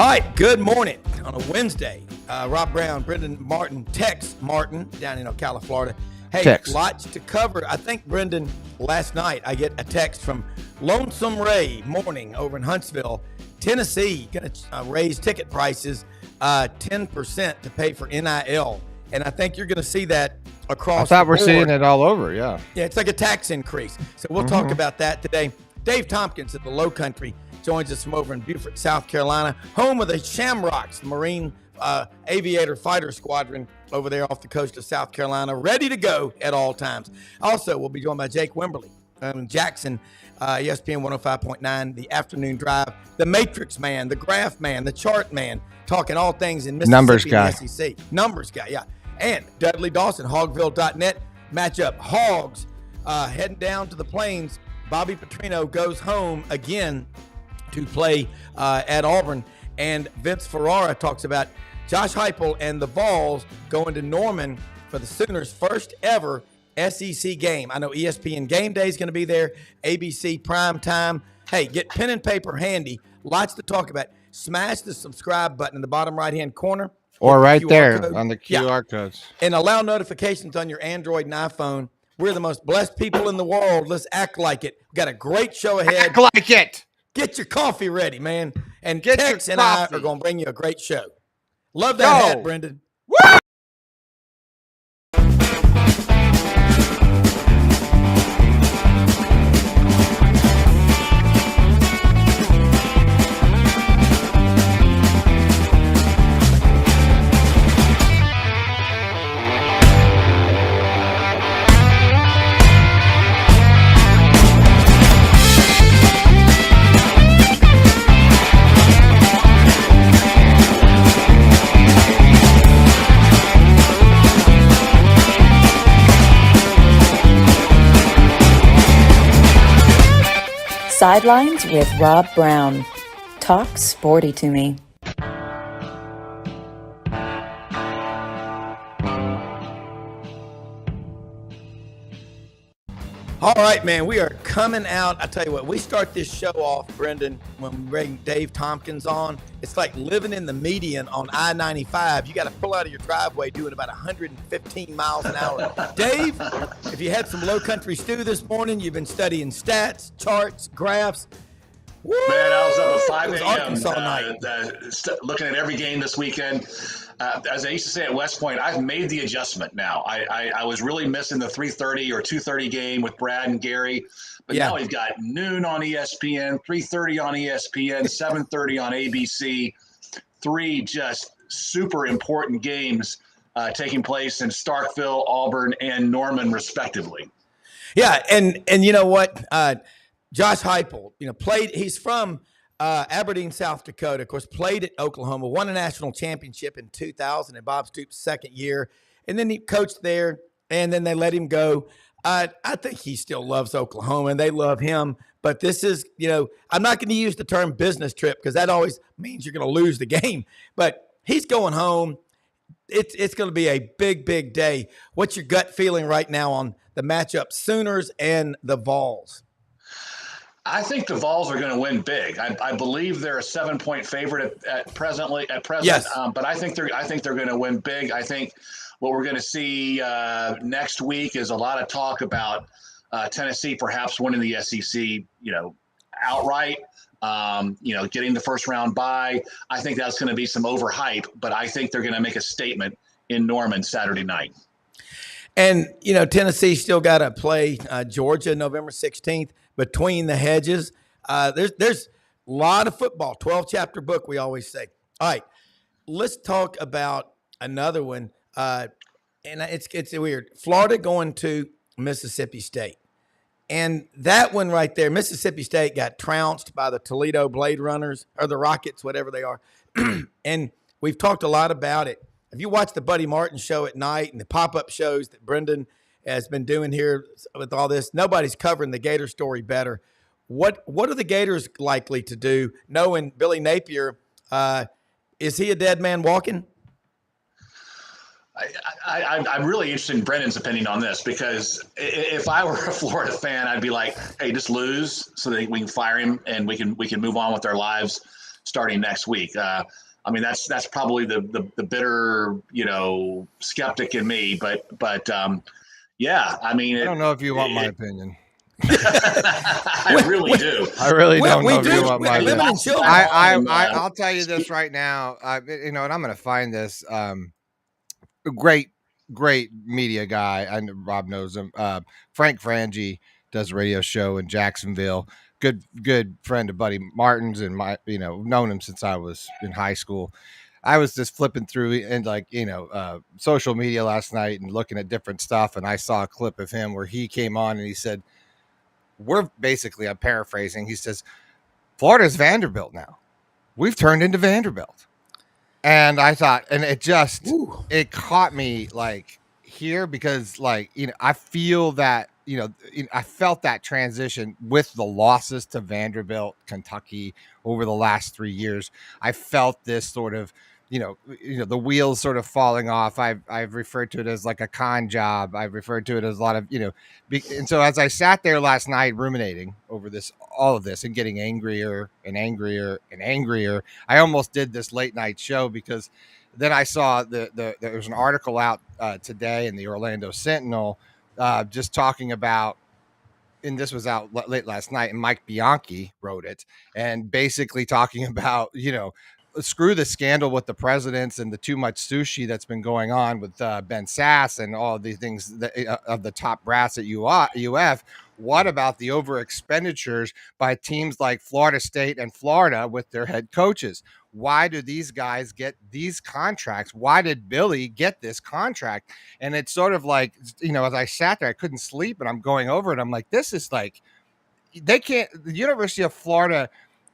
All right, good morning on a Wednesday. Rob Brown, Brendan Martin, Tex Martin down in Ocala, Florida. Hey, Tex. Lots to cover. I think, Brendan, last night I get a text from Lonesome Ray Morning over in Huntsville, Tennessee, going to raise ticket prices 10% to pay for NIL. And I think you're going to see that across the board. We're seeing it all over, yeah. Yeah, it's like a tax increase. So we'll talk about that today. Dave Tompkins at the Low Country joins us from over in Beaufort, South Carolina, home of the Shamrocks, the Marine Aviator Fighter Squadron over there off the coast of South Carolina, ready to go at all times. Also, we'll be joined by Hake Wimberly in Jackson, ESPN 105.9, the afternoon drive, the Matrix Man, the Graph Man, the Chart Man, talking all things in Mississippi Numbers guy. and SEC. Numbers guy, yeah. And Dudley Dawson, Hogville.net, matchup. Hogs heading down to the Plains. Bobby Petrino goes home again to play at Auburn. And Vince Ferrara talks about Josh Heupel and the Vols going to Norman for the Sooners' first ever SEC game. I know ESPN Game Day is going to be there, ABC Prime Time. Hey, get pen and paper handy. Lots to talk about. Smash the subscribe button in the bottom right-hand corner. Or right QR there code. on the QR codes. And allow notifications on your Android and iPhone. We're the most blessed people in the world. Let's act like it. We've got a great show ahead. Act like it. Get your coffee ready, man. And Get Tex your and I coffee. are going to bring you a great show. Love that Go. hat, Brendan. Woo! Sidelines with Rob Brown. Talk sporty to me. All right, man, we are coming out. I tell you what, we start this show off, Brendan, when we bring Dave Tompkins on. It's like living in the median on I-95. You got to pull out of your driveway doing about 115 miles an hour. Dave, if you had some low country stew this morning, you've been studying stats, charts, graphs. Woo! Man, I was up at 5 It was a.m. Arkansas night. Looking at every game this weekend. As I used to say at West Point, I've made the adjustment now. I was really missing the 3:30 or 2:30 game with Brad and Gary. But now we've got noon on ESPN, 3:30 on ESPN, 7:30 on ABC. Three just super important games taking place in Starkville, Auburn, and Norman, respectively. Yeah, and you know what? Josh Heupel, played. He's from Aberdeen, South Dakota. Of course, played at Oklahoma, won a national championship in 2000 in Bob Stoops' second year, and then he coached there. And then they let him go. I think he still loves Oklahoma, and they love him. But this is, I'm not going to use the term business trip because that always means you're going to lose the game. But he's going home. It's going to be a big, big day. What's your gut feeling right now on the matchup, Sooners and the Vols? I think the Vols are going to win big. I believe they're a 7-point favorite at present. Yes. But I think they're going to win big. I think what we're going to see next week is a lot of talk about Tennessee perhaps winning the SEC, outright. Getting the first round bye. I think that's going to be some overhype, but I think they're going to make a statement in Norman Saturday night. And, Tennessee still got to play Georgia November 16th between the hedges. There's a lot of football, 12-chapter book, we always say. All right, let's talk about another one. And it's weird. Florida going to Mississippi State. And that one right there, Mississippi State got trounced by the Toledo Blade Runners or the Rockets, whatever they are. And we've talked a lot about it. If you watch the Buddy Martin show at night and the pop-up shows that Brendan has been doing here with all this, nobody's covering the Gator story better. What are the Gators likely to do, knowing Billy Napier? Is he a dead man walking? I'm really interested in Brendan's opinion on this, because if I were a Florida fan, I'd be like, hey, just lose so that we can fire him and we can move on with our lives. starting next week. I mean, that's probably the bitter, skeptic in me, but yeah, I mean, I don't know if you want my opinion. I really do. I really don't know if do. you want my Women opinion. and children. I'll tell you this right now. And I'm going to find this great media guy. I know Rob knows him. Frank Frangie does a radio show in Jacksonville. Good friend of Buddy Martin's, and known him since I was in high school. I was just flipping through and social media last night and looking at different stuff, and I saw a clip of him where he came on and he said, I'm paraphrasing. He says, Florida's Vanderbilt now. We've turned into Vanderbilt. And I thought, and it caught me here because I feel that, I felt that transition with the losses to Vanderbilt, Kentucky over the last 3 years. I felt this sort of, the wheels sort of falling off. I've referred to it as like a con job. I've referred to it as a lot of, and so as I sat there last night ruminating over all of this and getting angrier and angrier and angrier, I almost did this late night show because then I saw there was an article out today in the Orlando Sentinel just talking about, and this was out late last night, and Mike Bianchi wrote it, and basically talking about, screw the scandal with the presidents and the too much sushi that's been going on with Ben Sass and all of these things of the top brass at UF. What about the over expenditures by teams like Florida State and Florida with their head coaches? Why do these guys get these contracts? Why did Billy get this contract? And it's sort of like, as I sat there, I couldn't sleep, and I'm going over it. I'm like, this is like, the University of Florida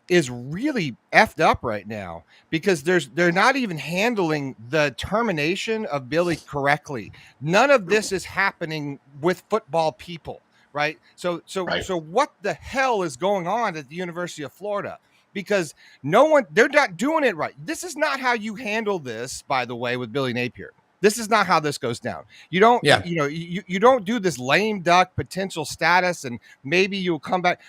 is really effed up right now because they're not even handling the termination of Billy correctly. None of this is happening with football people, right? So what the hell is going on at the University of Florida? Because they're not doing it right. This is not how you handle this, by the way, with Billy Napier. This is not how this goes down. You don't, you don't do this lame duck potential status and maybe you'll come back.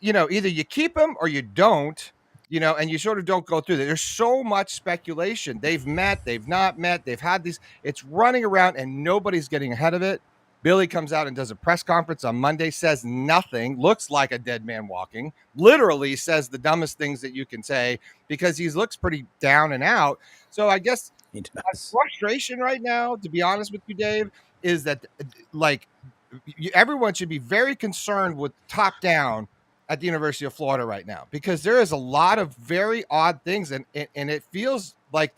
Either you keep them or you don't, and you sort of don't go through that. There's so much speculation. They've met, they've not met, they've had these, it's running around and nobody's getting ahead of it. Billy comes out and does a press conference on Monday, says nothing, looks like a dead man walking, literally says the dumbest things that you can say because he looks pretty down and out. So I guess my frustration right now, to be honest with you, Dave, is that everyone should be very concerned with top down at the University of Florida right now, because there is a lot of very odd things. And it feels like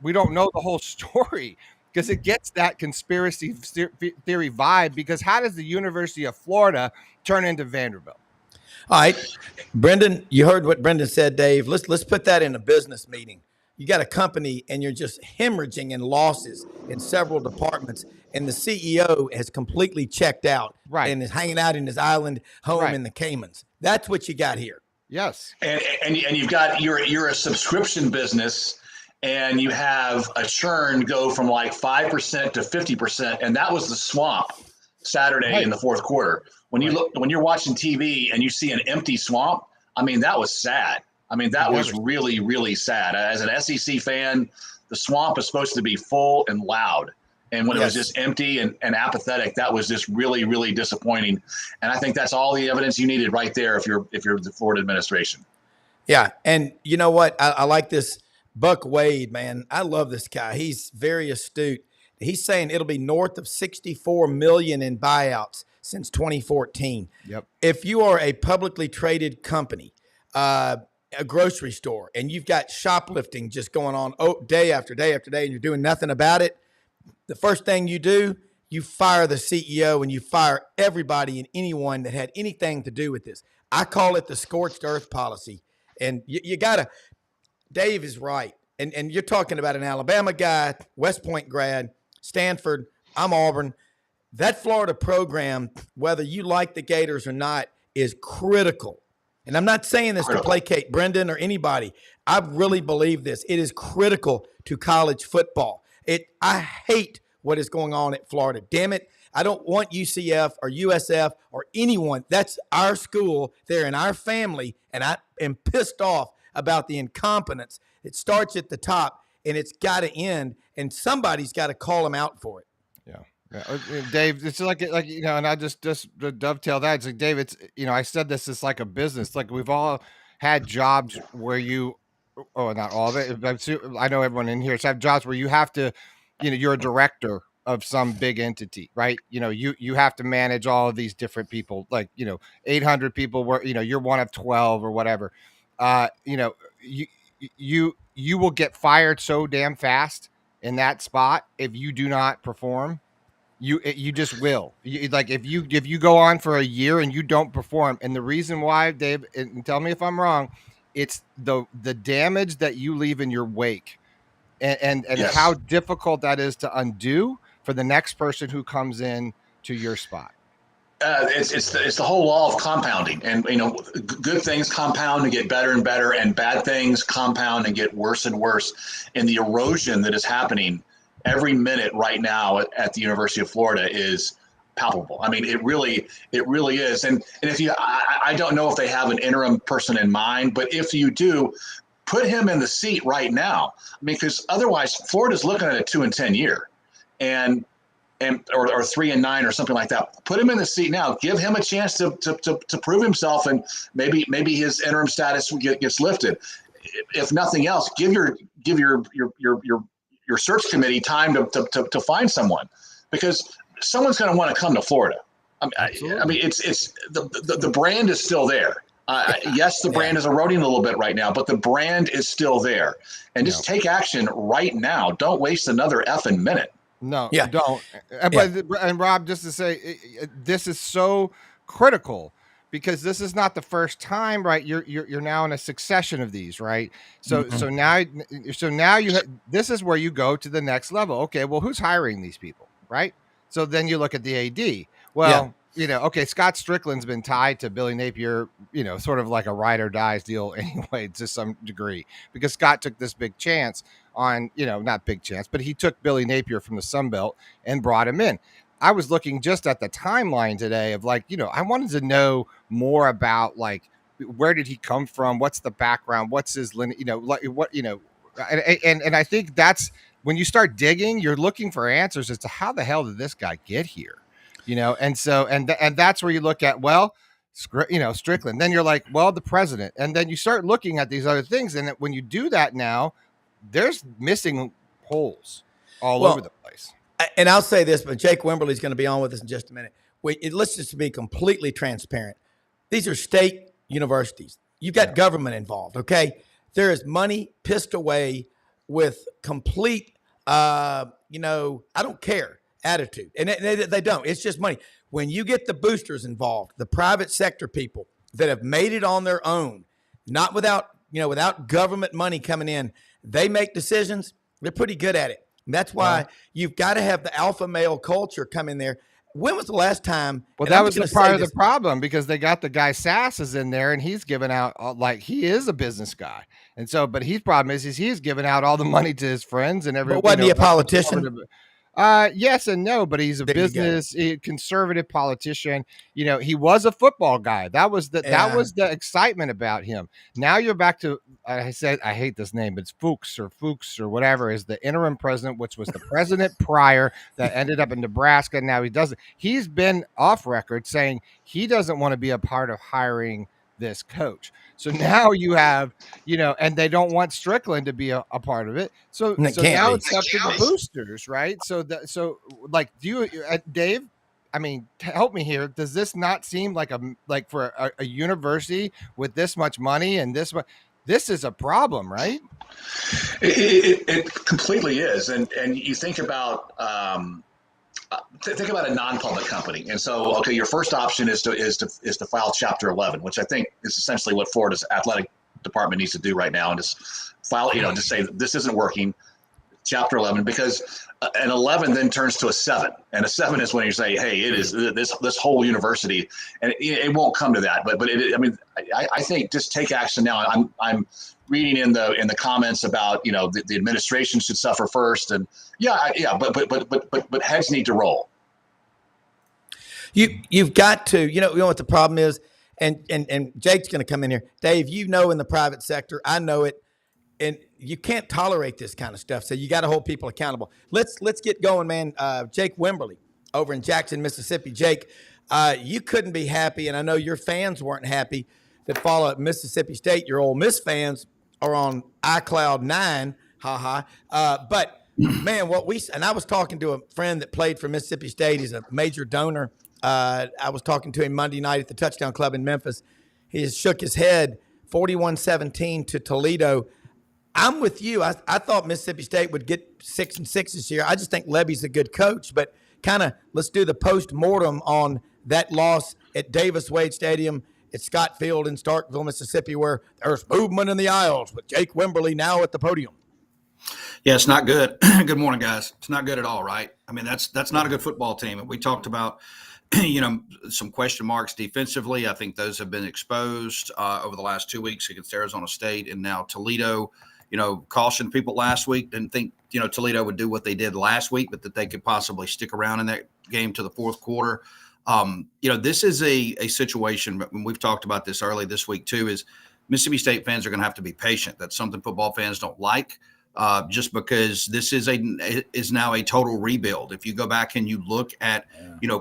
we don't know the whole story because it gets that conspiracy theory vibe, because how does the University of Florida turn into Vanderbilt? All right, Brendan, you heard what Brendan said, Dave. Let's put that in a business meeting. You got a company and you're just hemorrhaging in losses in several departments, and the CEO has completely checked out, right, and is hanging out in his island home in the Caymans. That's what you got here. Yes, and you've got you're a subscription business, and you have a churn go from like 5% to 50%, and that was the swamp Saturday in the fourth quarter. When you're watching TV and you see an empty swamp, I mean, that was sad. I mean, that was really, really sad. As an SEC fan, the swamp is supposed to be full and loud. And when it was just empty and apathetic, that was just really, really disappointing. And I think that's all the evidence you needed right there if you're the Florida administration. Yeah. And you know what? I like this Buck Wade, man. I love this guy. He's very astute. He's saying it'll be north of $64 million in buyouts since 2014. Yep. If you are a publicly traded company, a grocery store, and you've got shoplifting just going on day after day after day, and you're doing nothing about it, the first thing you do, you fire the CEO and you fire everybody and anyone that had anything to do with this. I call it the scorched earth policy. And you got to, Dave is right. And you're talking about an Alabama guy, West Point grad, Stanford, I'm Auburn. That Florida program, whether you like the Gators or not, is critical. And I'm not saying this to placate Brendan or anybody. I really believe this. It is critical to college football. I hate what is going on at Florida. Damn it. I don't want UCF or USF or anyone. That's our school. They're in our family. And I am pissed off about the incompetence. It starts at the top, and it's got to end, and somebody's got to call them out for it. Yeah. Dave, it's like and I just to dovetail that. It's like, Dave, it's I said this is like a business. Like we've all had jobs where not all of it. But I know everyone in here has had jobs where you have to, you're a director of some big entity, right? You have to manage all of these different people, like 800 people. Where you're one of 12 or whatever. You will get fired so damn fast in that spot if you do not perform. You just will. Like if you go on for a year and you don't perform, and the reason why, Dave, and tell me if I'm wrong, it's the damage that you leave in your wake, and Yes. how difficult that is to undo for the next person who comes in to your spot. It's the whole law of compounding, and good things compound and get better and better, and bad things compound and get worse and worse. And the erosion that is happening every minute right now at the University of Florida is palpable. I mean, it really is. And if I don't know if they have an interim person in mind, but if you do, put him in the seat right now. I mean, because otherwise Florida's looking at a 2-10 year, or 3-9 or something like that. Put him in the seat now. Give him a chance to prove himself, and maybe his interim status gets lifted. If nothing else, give your search committee time to find someone, because someone's going to want to come to Florida. I mean, it's the brand is still there. Yes, the brand is eroding a little bit right now, but the brand is still there. And just take action right now. Don't waste another effing minute. No, don't. And Rob, just to say, this is so critical, because this is not the first time, right? You're now in a succession of these, right? So now this is where you go to the next level. Okay, well, who's hiring these people, right? So then you look at the AD. Well, okay, Scott Strickland's been tied to Billy Napier, sort of like a ride or dies deal anyway, to some degree, because Scott took this big chance on, not big chance, but he took Billy Napier from the Sun Belt and brought him in. I was looking just at the timeline today of I wanted to know more about where did he come from? What's the background? What's his and I think that's when you start digging, you're looking for answers as to how the hell did this guy get here? And so, and that's where you look at, Strickland, then you're like, well, the president, and then you start looking at these other things. And when you do that now, there's missing holes all over the place. And I'll say this, but Hake Wimberly is going to be on with us in just a minute. Let's just be completely transparent. These are state universities. You've got government involved, okay? There is money pissed away with complete, I don't care attitude. And they don't. It's just money. When you get the boosters involved, the private sector people that have made it on their own, not without government money coming in, they make decisions. They're pretty good at it. And that's why you've got to have the alpha male culture come in there. When was the last time? Well, that was part of the problem, because they got the guy Sasses in there, and he's giving out he is a business guy. And so, but his problem is he's giving out all the money to his friends and everyone. But wasn't he a politician? Yes and no, but he's a conservative politician. He was a football guy. That was the excitement about him. Now you're back to, I hate this name, but it's Fuchs or whatever is the interim president, which was the president prior that ended up in Nebraska. Now he's been off record saying he doesn't want to be a part of hiring this coach. So now you have, and they don't want Strickland to be a part of it. So now it's up to the boosters, right? So do you, Dave? I mean, help me here. Does this not seem like for a university with this much money and this is a problem, right? It completely is, and you think about. Think about a non-public company, and so your first option is to file Chapter 11, which I think is essentially what Florida's athletic department needs to do right now, and just file, just say this isn't working, Chapter 11, because an 11 then turns to a 7, and a 7 is when you say, hey, it is this whole university, and it won't come to that, but I think just take action now. I'm reading in the comments about the administration should suffer first, and but heads need to roll. You've got to, what the problem is, and Jake's going to come in here. Dave, in the private sector, I know it, and you can't tolerate this kind of stuff. So you got to hold people accountable. Let's get going, man. Hake Wimberly over in Jackson, Mississippi. Jake, you couldn't be happy, and I know your fans weren't happy that follow Mississippi State. Your Ole Miss fans are on iCloud 9, but man, and I was talking to a friend that played for Mississippi State. He's a major donor. I was talking to him Monday night at the Touchdown Club in Memphis. He shook his head, 41-17 to Toledo. I'm with you. I thought Mississippi State would get 6-6 this year. I just think Levy's a good coach, but kind of let's do the post-mortem on that loss at Davis Wade Stadium at Scott Field in Starkville, Mississippi, where there's movement in the aisles with Hake Wimberly now at the podium. Yeah, it's not good. Good morning, guys. It's not good at all, right? I mean, that's not a good football team. And we talked about, some question marks defensively. I think those have been exposed over the last 2 weeks against Arizona State and now Toledo. Cautioned people last week. Didn't think, Toledo would do what they did last week, but that they could possibly stick around in that game to the fourth quarter. This is a situation, and we've talked about this early this week too, is Mississippi State fans are going to have to be patient. That's something football fans don't like. Just because this is now a total rebuild. If you go back and you look at,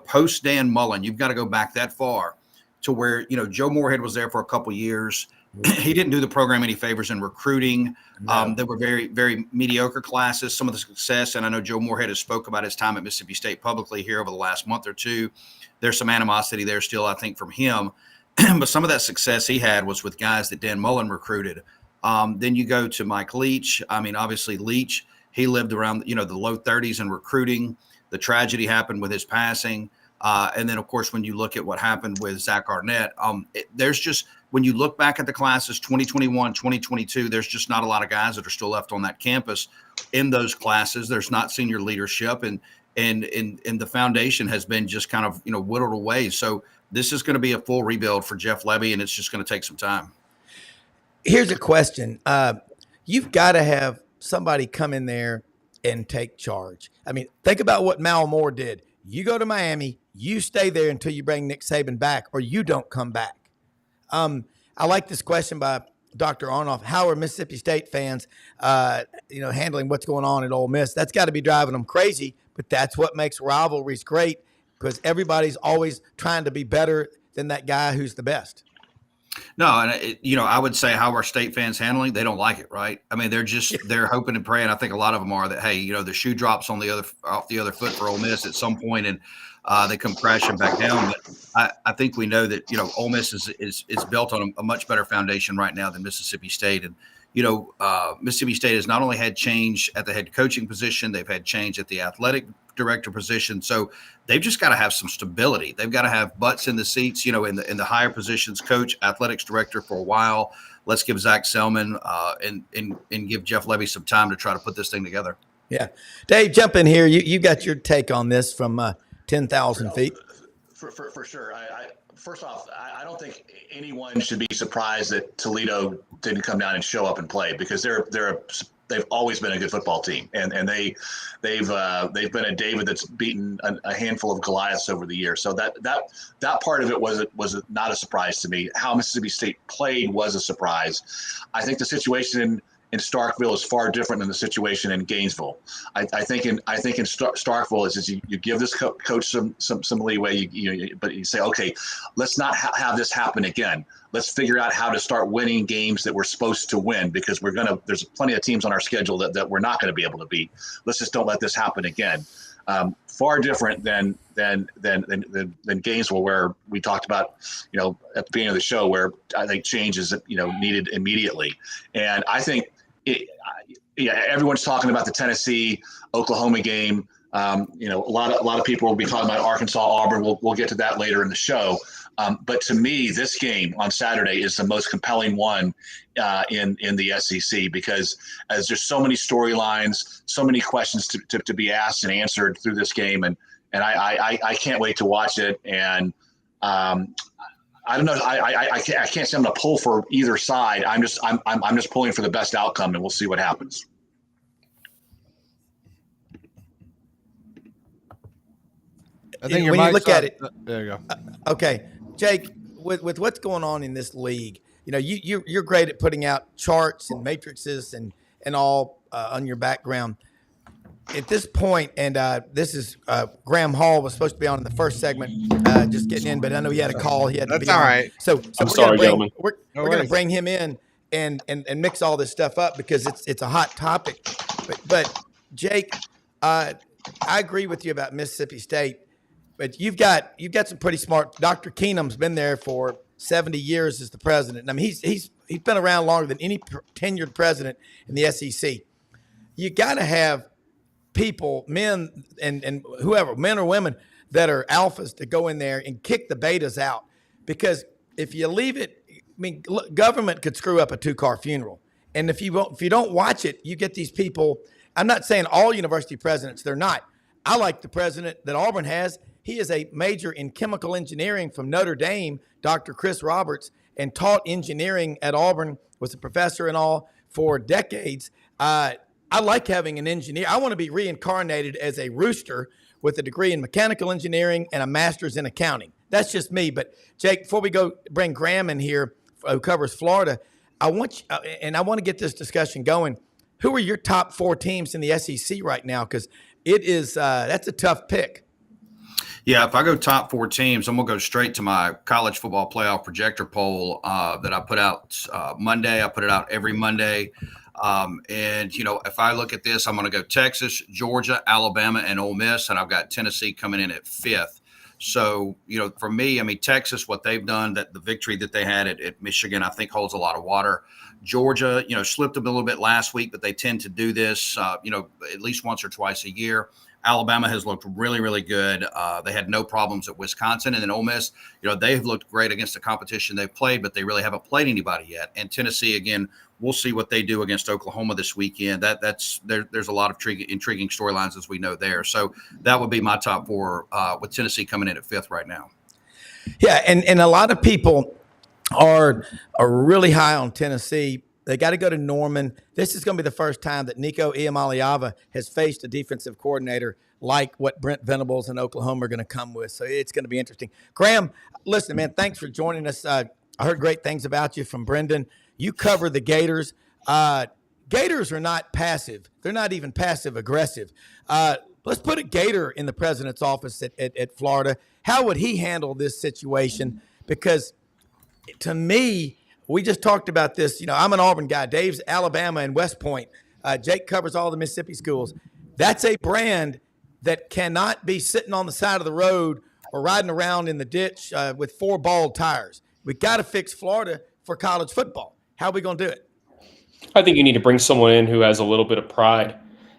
post Dan Mullen, you've got to go back that far to where, Joe Moorhead was there for a couple years. He didn't do the program any favors in recruiting. There were very, very mediocre classes. Some of the success, and I know Joe Moorhead has spoke about his time at Mississippi State publicly here over the last month or two. There's some animosity there still, I think, from him. But some of that success he had was with guys that Dan Mullen recruited. Then you go to Mike Leach. I mean, obviously Leach, he lived around, the low 30s in recruiting. The tragedy happened with his passing. And then, of course, when you look at what happened with Zach Arnett, there's just, when you look back at the classes 2021, 2022, there's just not a lot of guys that are still left on that campus in those classes. There's not senior leadership, and the foundation has been just kind of, whittled away. So this is going to be a full rebuild for Jeff Levy, and it's just going to take some time. Here's a question. You've got to have somebody come in there and take charge. I mean, think about what Mal Moore did. You go to Miami, you stay there until you bring Nick Saban back, or you don't come back. I like this question by Dr. Arnoff. How are Mississippi State fans, handling what's going on at Ole Miss? That's got to be driving them crazy, but that's what makes rivalries great, because everybody's always trying to be better than that guy who's the best. No, and I would say how are state fans handling? They don't like it, right? I mean, they're hoping and praying. I think a lot of them are that, hey, the shoe drops off the other foot for Ole Miss at some point, and they come crashing back down. But I think we know that Ole Miss is built on a much better foundation right now than Mississippi State, and Mississippi State has not only had change at the head coaching position, they've had change at the athletic director position. So they've just got to have some stability. They've got to have butts in the seats, in the higher positions, coach, athletics director for a while. Let's give Zach Selman and give Jeff Levy some time to try to put this thing together. Yeah. Dave, jump in here. You got your take on this from 10,000 feet. For sure. First off, I don't think anyone should be surprised that Toledo didn't come down and show up and play, because they've always been a good football team, and they've been a David that's beaten a handful of Goliaths over the years. So that part of it was not a surprise to me. How Mississippi State played was a surprise. I think the situation in Starkville is far different than the situation in Gainesville. I think in Starkville is you give this coach some leeway, but you say, okay, let's not have this happen again. Let's figure out how to start winning games that we're supposed to win, because there's plenty of teams on our schedule that we're not going to be able to beat. Let's just don't let this happen again. Far different than Gainesville, where we talked about, at the beginning of the show, where I think change is, needed immediately. And I think everyone's talking about the Tennessee Oklahoma game. A lot of people will be talking about Arkansas Auburn. We'll get to that later in the show. But to me, this game on Saturday is the most compelling one in the SEC, because as there's so many storylines, so many questions to be asked and answered through this game, and I can't wait to watch it. And I don't know. I can't say I'm going to pull for either side. I'm just pulling for the best outcome, and we'll see what happens. I think when you look at it, there you go. Okay, Jake, with what's going on in this league, you're great at putting out charts and matrices and all on your background. At this point, and this is Graham Hall was supposed to be on in the first segment, just getting in, but I know he had a call. He had to That's be all on. right. So I'm sorry, gentlemen. We're going to bring him in and mix all this stuff up because it's a hot topic. But Jake, I agree with you about Mississippi State, but you've got some pretty smart. Dr. Keenum's been there for 70 years as the president. I mean, he's been around longer than any tenured president in the SEC. You got to have people, men and whoever, men or women, that are alphas to go in there and kick the betas out. Because if you leave it, I mean, government could screw up a 2-car funeral. And if you don't watch it, you get these people. I'm not saying all university presidents, they're not. I like the president that Auburn has. He is a major in chemical engineering from Notre Dame, Dr. Chris Roberts, and taught engineering at Auburn, was a professor and all for decades. I like having an engineer. I want to be reincarnated as a rooster with a degree in mechanical engineering and a master's in accounting. That's just me. But Jake, before we go bring Graham in here, who covers Florida, I want to get this discussion going. Who are your top 4 teams in the SEC right now? Because it is that's a tough pick. Yeah, if I go top 4 teams, I'm going to go straight to my college football playoff projector poll that I put out Monday. I put it out every Monday. And, if I look at this, I'm going to go Texas, Georgia, Alabama, and Ole Miss, and I've got Tennessee coming in at 5th. So, for me, I mean, Texas, what they've done, that the victory that they had at Michigan, I think holds a lot of water. Georgia, slipped a little bit last week, but they tend to do this, at least once or twice a year. Alabama has looked really, really good. They had no problems at Wisconsin. And then Ole Miss, they've looked great against the competition they've played, but they really haven't played anybody yet. And Tennessee, again, we'll see what they do against Oklahoma this weekend. There's a lot of intriguing storylines, as we know there. So that would be my top 4 with Tennessee coming in at 5th right now. Yeah, and a lot of people are really high on Tennessee. They got to go to Norman. This is going to be the first time that Nico Iamaleava has faced a defensive coordinator like what Brent Venables and Oklahoma are going to come with. So it's going to be interesting. Graham, listen, man, thanks for joining us. I heard great things about you from Brendan. You cover the Gators. Gators are not passive. They're not even passive aggressive. Let's put a Gator in the president's office at Florida. How would he handle this situation? Because to me, we just talked about this. I'm an Auburn guy. Dave's Alabama and West Point. Jake covers all the Mississippi schools. That's a brand that cannot be sitting on the side of the road or riding around in the ditch with 4 bald tires. We got to fix Florida for college football. How are we going to do it? I think you need to bring someone in who has a little bit of pride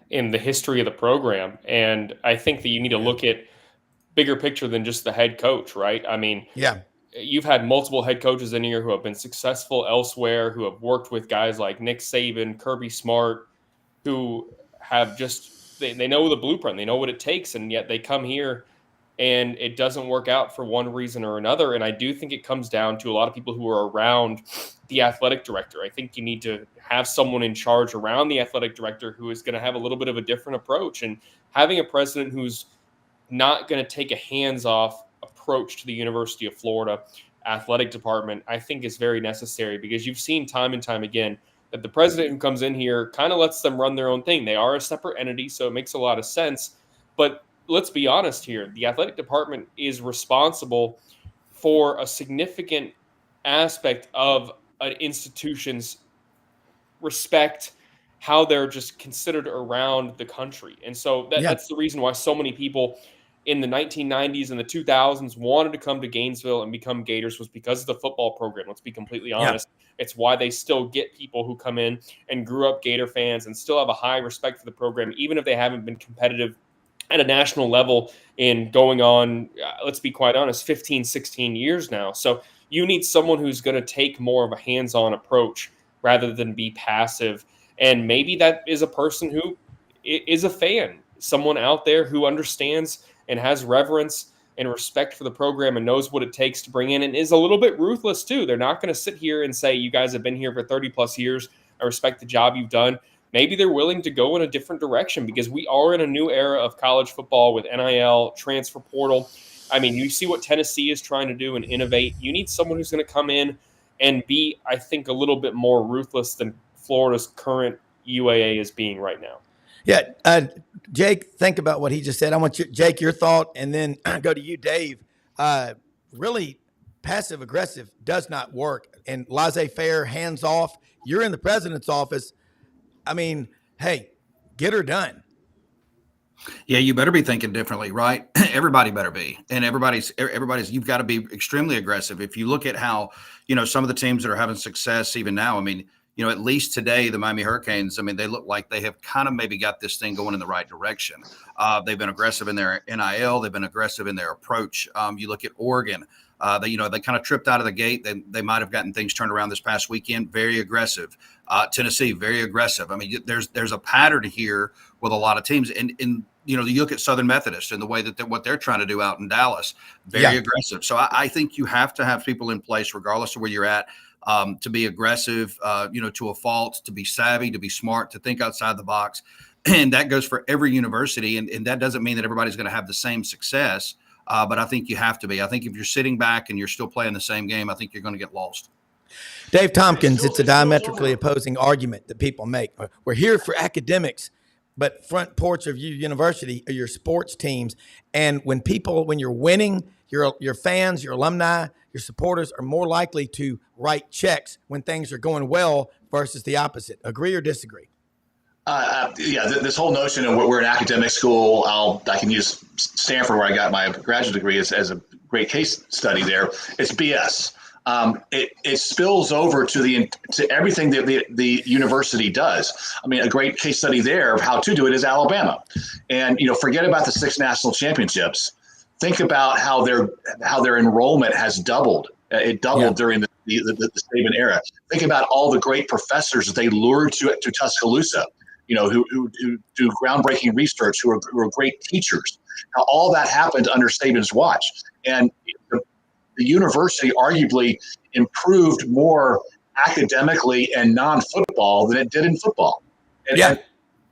in the history of the program. And I think that you need to look at bigger picture than just the head coach, right? I mean, yeah. You've had multiple head coaches in here who have been successful elsewhere, who have worked with guys like Nick Saban, Kirby Smart, who have just they know the blueprint, they know what it takes, and yet they come here and it doesn't work out for one reason or another. And I do think it comes down to a lot of people who are around the athletic director. I think you need to have someone in charge around the athletic director who is going to have a little bit of a different approach, and having a president who's not going to take a hands-off approach to the University of Florida athletic department, I think is very necessary, because you've seen time and time again that the president who comes in here kind of lets them run their own thing. They are a separate entity, so it makes a lot of sense. But let's be honest here. The athletic department is responsible for a significant aspect of an institution's respect, how they're just considered around the country. And so that's the reason why so many people in the 1990s and the 2000s wanted to come to Gainesville and become Gators, was because of the football program. Let's be completely honest. Yeah. It's why they still get people who come in and grew up Gator fans and still have a high respect for the program, even if they haven't been competitive at a national level in going on, let's be quite honest, 15, 16 years now. So you need someone who's going to take more of a hands-on approach rather than be passive. And maybe that is a person who is a fan, someone out there who understands and has reverence and respect for the program and knows what it takes to bring in, and is a little bit ruthless too. They're not going to sit here and say, you guys have been here for 30 plus years. I respect the job you've done. Maybe they're willing to go in a different direction, because we are in a new era of college football with NIL, transfer portal. I mean, you see what Tennessee is trying to do and innovate. You need someone who's going to come in and be, I think, a little bit more ruthless than Florida's current UAA is being right now. Yeah. Jake, think about what he just said. I want you, Jake, your thought, and then go to you, Dave. Really passive aggressive does not work. And laissez-faire, hands off. You're in the president's office. I mean, hey, get her done. Yeah, you better be thinking differently, right? Everybody better be. And everybody's, you've got to be extremely aggressive. If you look at how, some of the teams that are having success even now, I mean, at least today, the Miami Hurricanes, I mean, they look like they have kind of maybe got this thing going in the right direction. They've been aggressive in their NIL. They've been aggressive in their approach. You look at Oregon. They kind of tripped out of the gate. They might have gotten things turned around this past weekend. Very aggressive. Tennessee, very aggressive. I mean, there's a pattern here with a lot of teams. And you look at Southern Methodist and the way that what they're trying to do out in Dallas, very aggressive. So I think you have to have people in place, regardless of where you're at, to be aggressive, to a fault, to be savvy, to be smart, to think outside the box. And that goes for every university. And that doesn't mean that everybody's going to have the same success. But I think you have to be. I think if you're sitting back and you're still playing the same game, I think you're going to get lost. Dave Tompkins, it's a diametrically opposing argument that people make. We're here for academics, but front porch of your university are your sports teams. And when you're winning, your fans, your alumni, your supporters are more likely to write checks when things are going well versus the opposite. Agree or disagree? This whole notion of we're an academic school, I can use Stanford, where I got my graduate degree, as a great case study there. It's BS. It spills over to everything that the university does. I mean, a great case study there of how to do it is Alabama. And, forget about the 6 national championships. Think about how their enrollment has doubled. It doubled during the Saban era. Think about all the great professors that they lured to Tuscaloosa, who do groundbreaking research, who are great teachers. Now, all that happened under Saban's watch. And the university arguably improved more academically and non-football than it did in football.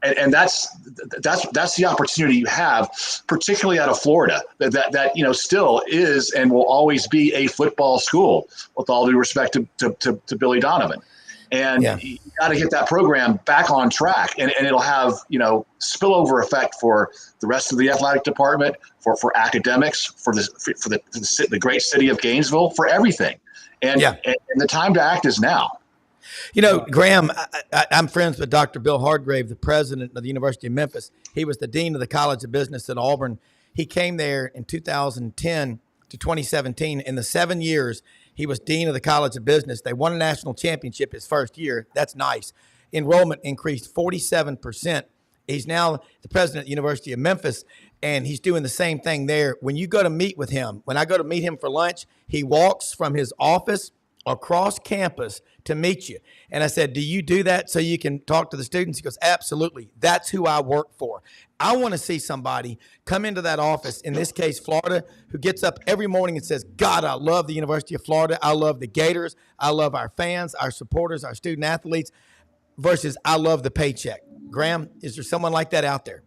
And that's the opportunity you have, particularly out of Florida, that still is and will always be a football school, with all due respect to Billy Donovan. And you got to get that program back on track, and it'll have spillover effect for the rest of the athletic department, for academics, for the great city of Gainesville, for everything. And the time to act is now. Graham, I'm friends with Dr. Bill Hardgrave, the president of the University of Memphis. He was the dean of the College of Business at Auburn. He came there in 2010 to 2017. In the 7 years, he was dean of the College of Business. They won a national championship his first year. That's nice. Enrollment increased 47%. He's now the president of the University of Memphis, and he's doing the same thing there. When you go to meet with him, when I go to meet him for lunch, he walks from his office across campus to meet you. And I said, do you do that so you can talk to the students? He goes, absolutely. That's who I work for. I want to see somebody come into that office, in this case, Florida, who gets up every morning and says, God, I love the University of Florida. I love the Gators. I love our fans, our supporters, our student athletes, versus I love the paycheck. Graham, is there someone like that out there?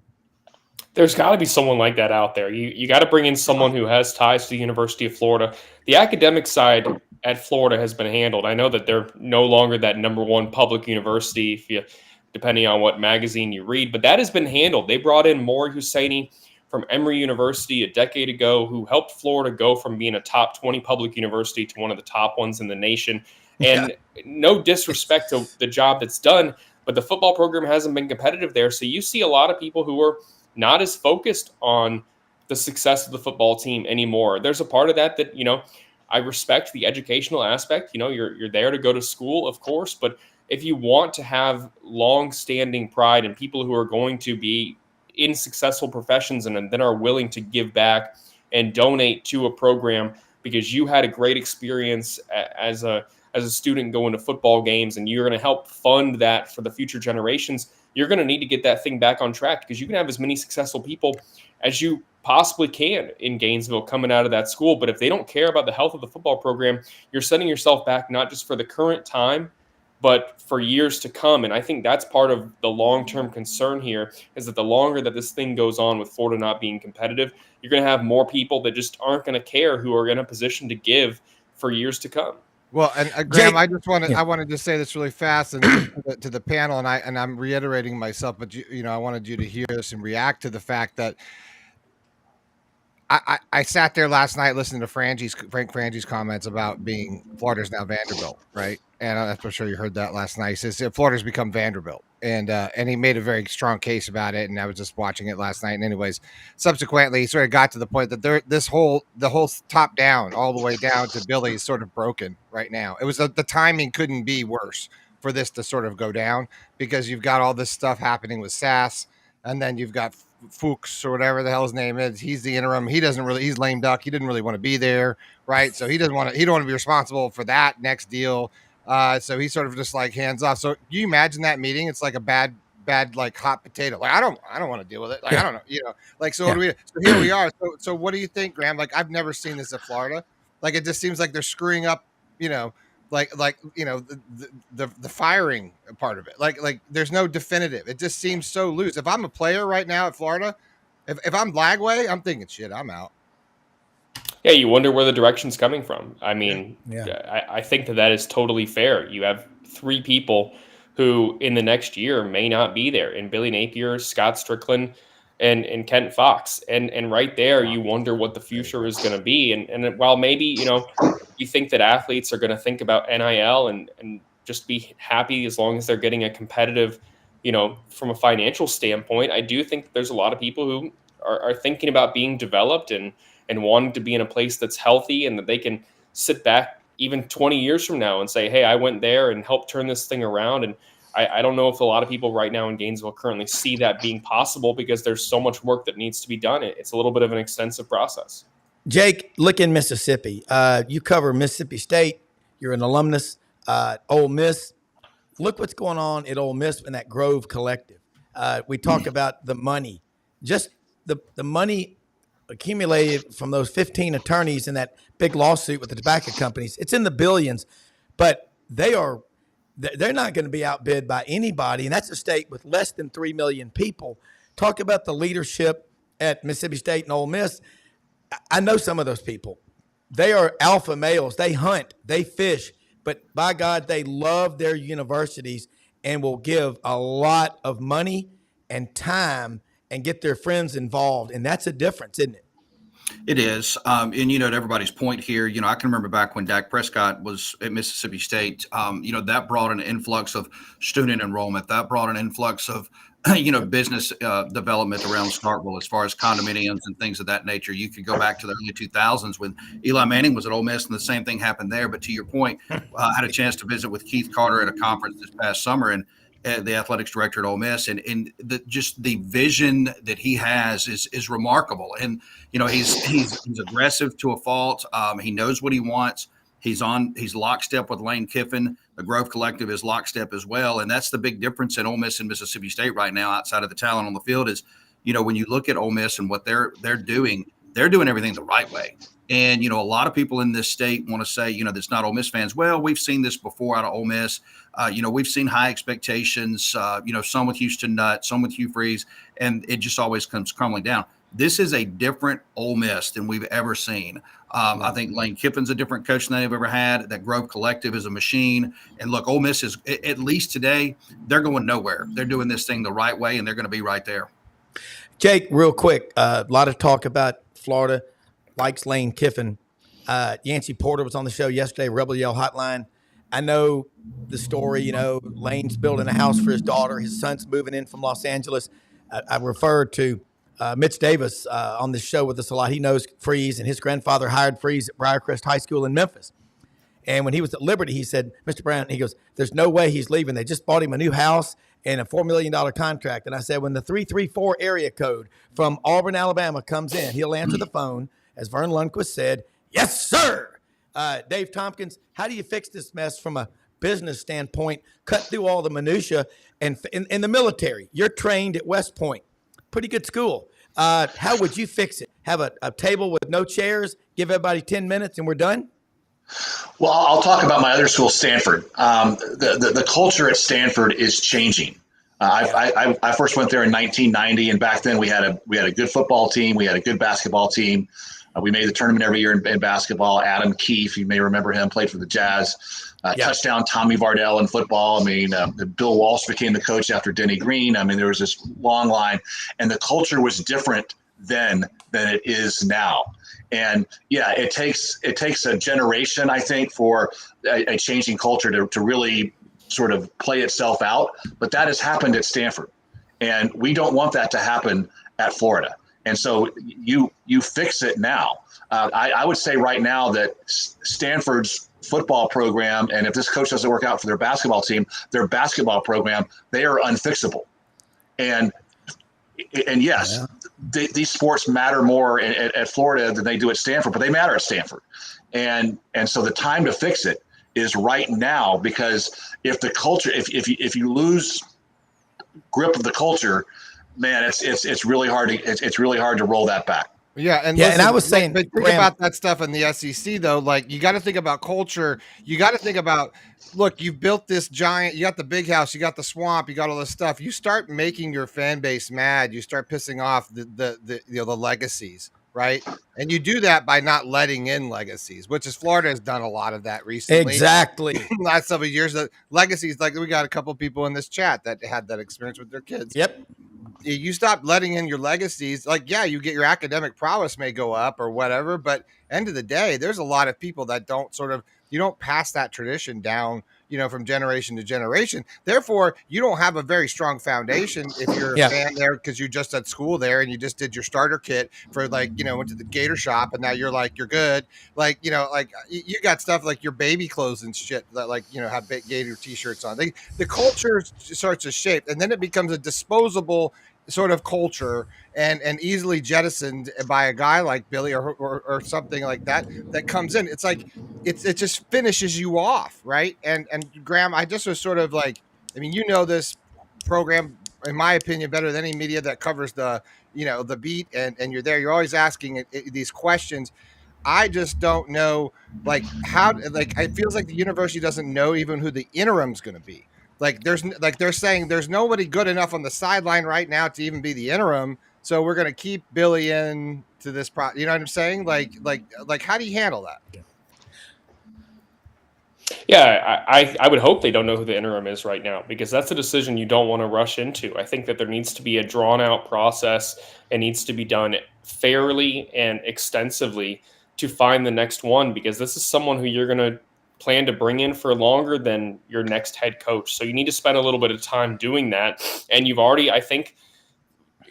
There's got to be someone like that out there. You got to bring in someone who has ties to the University of Florida. The academic side at Florida has been handled. I know that they're no longer that number one public university, depending on what magazine you read, but that has been handled. They brought in Maury Husseini from Emory University a decade ago, who helped Florida go from being a top 20 public university to one of the top ones in the nation. And no disrespect to the job that's done, but the football program hasn't been competitive there. So you see a lot of people who are not as focused on the success of the football team anymore. There's a part of that I respect the educational aspect. You're there to go to school, of course, but if you want to have long-standing pride in people who are going to be in successful professions and then are willing to give back and donate to a program because you had a great experience as a student going to football games, and you're going to help fund that for the future generations, you're going to need to get that thing back on track, because you can have as many successful people as you possibly can in Gainesville coming out of that school. But if they don't care about the health of the football program, you're setting yourself back not just for the current time, but for years to come. And I think that's part of the long-term concern here, is that the longer that this thing goes on with Florida not being competitive, you're going to have more people that just aren't going to care, who are in a position to give for years to come. Well, and Graham, I wanted to say this really fast and to the panel, and I'm reiterating myself, but I wanted you to hear this and react to the fact that I sat there last night listening to Frank Frangie's comments about being Florida's now Vanderbilt, right? And I'm sure you heard that last night. He says Florida's become Vanderbilt, and he made a very strong case about it. And I was just watching it last night. And anyways, subsequently, he sort of got to the point that the whole top down all the way down to Billy is sort of broken right now. It was the timing couldn't be worse for this to sort of go down, because you've got all this stuff happening with Sass, and then you've got Fuchs or whatever the hell his name is. He's the interim. He's lame duck. He didn't really want to be there, right? So he don't want to be responsible for that next deal. So he's sort of just like hands off. So you imagine that meeting? It's like a bad like hot potato. Like I don't want to deal with it. Like I don't know, Like so. So here we are. So what do you think, Graham? Like I've never seen this at Florida. Like it just seems like they're screwing up. The firing part of it. Like there's no definitive. It just seems so loose. If I'm a player right now at Florida, if I'm Lagway, I'm thinking, shit, I'm out. Yeah, you wonder where the direction's coming from. I mean, I think that is totally fair. You have three people who in the next year may not be there, in Billy Napier, Scott Strickland, and Kent Fox. And right there, you wonder what the future is going to be. And while maybe, you think that athletes are going to think about NIL and just be happy as long as they're getting a competitive, from a financial standpoint, I do think that there's a lot of people who are thinking about being developed and wanting to be in a place that's healthy, and that they can sit back even 20 years from now and say, hey, I went there and helped turn this thing around. And I don't know if a lot of people right now in Gainesville currently see that being possible, because there's so much work that needs to be done. It's a little bit of an extensive process. Jake, look in Mississippi. You cover Mississippi State. You're an alumnus. Ole Miss. Look what's going on at Ole Miss in that Grove Collective. We talk about the money. Just the money accumulated from those 15 attorneys in that big lawsuit with the tobacco companies. It's in the billions, but they're not going to be outbid by anybody, and that's a state with less than 3 million people. Talk about the leadership at Mississippi State and Ole Miss. I know some of those people. They are alpha males. They hunt, they fish, but by God, they love their universities and will give a lot of money and time and get their friends involved. And that's a difference, isn't it? It is. And, to everybody's point here, I can remember back when Dak Prescott was at Mississippi State, that brought an influx of student enrollment. That brought an influx of, business development around Starkville as far as condominiums and things of that nature. You could go back to the early 2000s when Eli Manning was at Ole Miss, and the same thing happened there. But to your point, I had a chance to visit with Keith Carter at a conference this past summer, and the athletics director at Ole Miss, and just the vision that he has is remarkable. And he's aggressive to a fault. He knows what he wants. He's lockstep with Lane Kiffin. The Grove Collective is lockstep as well, and that's the big difference in Ole Miss and Mississippi State right now. Outside of the talent on the field, is when you look at Ole Miss and what they're doing everything the right way. And, a lot of people in this state want to say, that's not Ole Miss fans. Well, we've seen this before out of Ole Miss. We've seen high expectations, some with Houston Nutt, some with Hugh Freeze, and it just always comes crumbling down. This is a different Ole Miss than we've ever seen. I think Lane Kiffin's a different coach than they've ever had. That Grove Collective is a machine. And look, Ole Miss is, at least today, they're going nowhere. They're doing this thing the right way, and they're going to be right there. Jake, real quick, a lot of talk about Florida likes Lane Kiffin. Yancey Porter was on the show yesterday, Rebel Yell Hotline. I know the story, Lane's building a house for his daughter. His son's moving in from Los Angeles. I referred to Mitch Davis on this show with us a lot. He knows Freeze, and his grandfather hired Freeze at Briarcrest High School in Memphis. And when he was at Liberty, he said, Mr. Brown, he goes, there's no way he's leaving. They just bought him a new house and a $4 million contract. And I said, when the 334 area code from Auburn, Alabama comes in, he'll answer the phone. As Vern Lundquist said, yes, sir. Dave Tompkins, how do you fix this mess from a business standpoint? Cut through all the minutia. And in the military, you're trained at West Point. Pretty good school. How would you fix it? Have a table with no chairs, give everybody 10 minutes, and we're done? Well, I'll talk about my other school, Stanford. The culture at Stanford is changing. I first went there in 1990, and back then we had a good football team, we had a good basketball team. We made the tournament every year in basketball. Adam Keefe, you may remember him, played for the Jazz. Touchdown Tommy Vardell in football. I mean, Bill Walsh became the coach after Denny Green. I mean, there was this long line, and the culture was different then than it is now. And yeah, it takes a generation, I think, for a changing culture to really sort of play itself out. But that has happened at Stanford, and we don't want that to happen at Florida. And so you fix it now. I would say right now that Stanford's football program, and if this coach doesn't work out for their basketball team, their basketball program, they are unfixable. And yes, these sports matter more at Florida than they do at Stanford, but they matter at Stanford. And so the time to fix it is right now, because if the culture, if you lose grip of the culture, man, it's really hard to roll that back. Yeah, and I was saying, but think about that stuff in the SEC though. Like, you got to think about culture. You got to think about, look, you've built this giant. You got the big house. You got the swamp. You got all this stuff. You start making your fan base mad. You start pissing off the legacies, right? And you do that by not letting in legacies, which is Florida has done a lot of that recently. Exactly. Last several years, the legacies, like we got a couple of people in this chat that had that experience with their kids. Yep. You stop letting in your legacies. Like, yeah, you get your academic prowess may go up or whatever, but end of the day, there's a lot of people that you don't pass that tradition down, from generation to generation. Therefore, you don't have a very strong foundation if you're a fan there, because you just at school there and you just did your starter kit for went to the Gator shop, and now you're good. You got stuff like your baby clothes and shit that have Gator t-shirts on. The culture starts to shape, and then it becomes a disposable sort of culture and easily jettisoned by a guy like Billy or something like that comes in. It's like it just finishes you off, right? And Graham, I just was sort of this program, in my opinion, better than any media that covers the beat, and you're there, you're always asking these questions. I just don't know how it feels like the university doesn't know even who the interim's going to be. They're saying there's nobody good enough on the sideline right now to even be the interim, so we're going to keep Billy in to this you know what I'm saying? Like how do you handle that? Yeah, I would hope they don't know who the interim is right now, because that's a decision you don't want to rush into. I think that there needs to be a drawn out process. It needs to be done fairly and extensively to find the next one, because this is someone who you're going to plan to bring in for longer than your next head coach. So you need to spend a little bit of time doing that. And you've already, I think,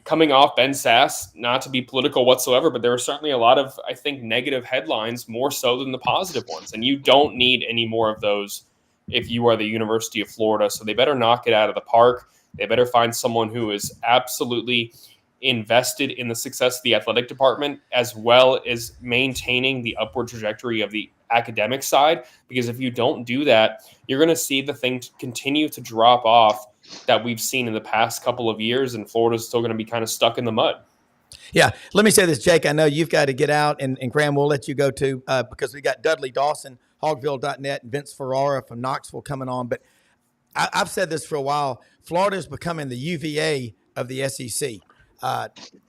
coming off Ben Sass, not to be political whatsoever, but there are certainly a lot of, I think, negative headlines, more so than the positive ones. And you don't need any more of those if you are the University of Florida. So they better knock it out of the park. They better find someone who is absolutely invested in the success of the athletic department, as well as maintaining the upward trajectory of the academic side. Because if you don't do that, you're going to see the thing continue to drop off that we've seen in the past couple of years, and Florida's still going to be kind of stuck in the mud. Yeah. Let me say this, Jake. I know you've got to get out, and Graham, we'll let you go too, because we got Dudley Dawson, Hogville.net, and Vince Ferrara from Knoxville coming on. But I've said this for a while. Florida is becoming the UVA of the SEC.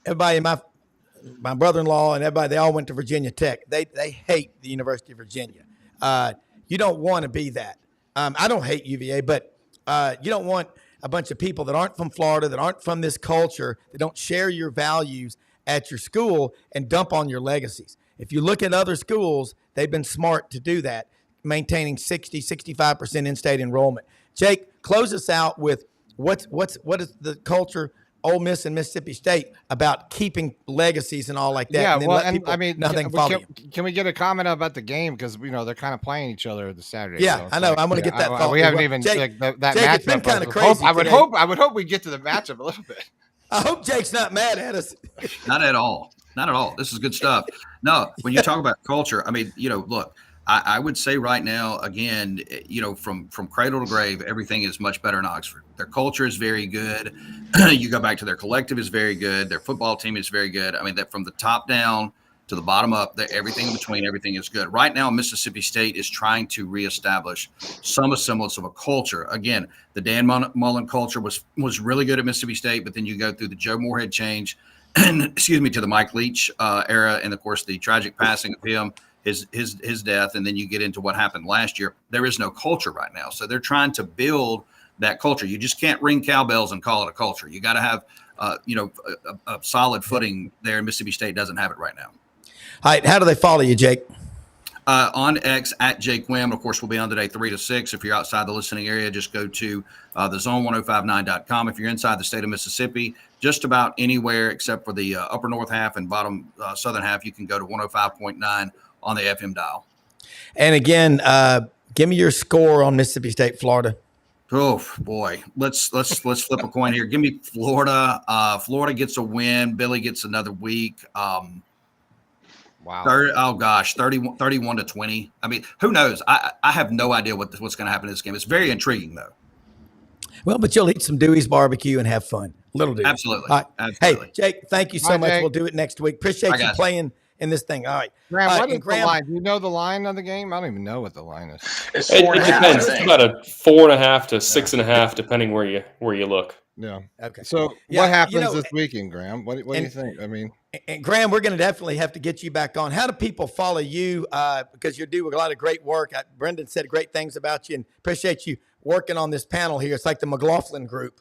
Everybody, my brother-in-law and everybody, they all went to Virginia Tech. They hate the University of Virginia. You don't want to be that. I don't hate UVA, but you don't want a bunch of people that aren't from Florida, that aren't from this culture, that don't share your values at your school and dump on your legacies. If you look at other schools, they've been smart to do that, maintaining 65% in-state enrollment. Jake, close us out with what is the culture, Ole Miss and Mississippi State, about keeping legacies and all like that. Yeah, and well, and I mean, can we get a comment about the game, because they're kind of playing each other this Saturday? Yeah, so I know. I'm going to get that. We haven't even Jake, that Jake, matchup. It's been kind of crazy. I would hope we get to the matchup a little bit. I hope Jake's not mad at us. Not at all. Not at all. This is good stuff. No, when you talk about culture, I mean, look, I would say right now, again, from cradle to grave, everything is much better in Oxford. Their culture is very good. You go back to their collective is very good. Their football team is very good. I mean, that from the top down, to the bottom up, everything in between, everything is good. Right now, Mississippi State is trying to reestablish some semblance of a culture. Again, the Dan Mullen culture was really good at Mississippi State, but then you go through the Joe Moorhead change, and to the Mike Leach era, and of course the tragic passing of him, his death, and then you get into what happened last year. There is no culture right now, so they're trying to build that culture. You just can't ring cowbells and call it a culture. You got to have a solid footing there. Mississippi State doesn't have it right now. All right, how do they follow you, Jake? On X at Jake Wim. Of course, we'll be on today 3 to 6. If you're outside the listening area, just go to thezone1059.com. If you're inside the state of Mississippi, just about anywhere except for the upper north half and bottom southern half, you can go to 105.9 on the FM dial. And again, give me your score on Mississippi State, Florida. Oh boy, let's flip a coin here. Give me Florida. Florida gets a win. Billy gets another week. Wow. 31 to 20. I mean, who knows? I have no idea what's going to happen in this game. It's very intriguing, though. Well, but you'll eat some Dewey's barbecue and have fun. Little Dewey. Absolutely. All right. Absolutely. Hey, Jake, thank you so much. Jake. We'll do it next week. Appreciate you playing in this thing. All right. Graham, what is the line? Do you know the line of the game? I don't even know what the line is. It's It 4.5. depends. It's about a 4.5 to 6.5, depending where you look. Yeah. Okay. So what happens this weekend, Graham? What do you think? I mean, and Graham, we're going to definitely have to get you back on. How do people follow you? Because you're doing a lot of great work. Brendan said great things about you, and appreciate you working on this panel here. It's like the McLaughlin group.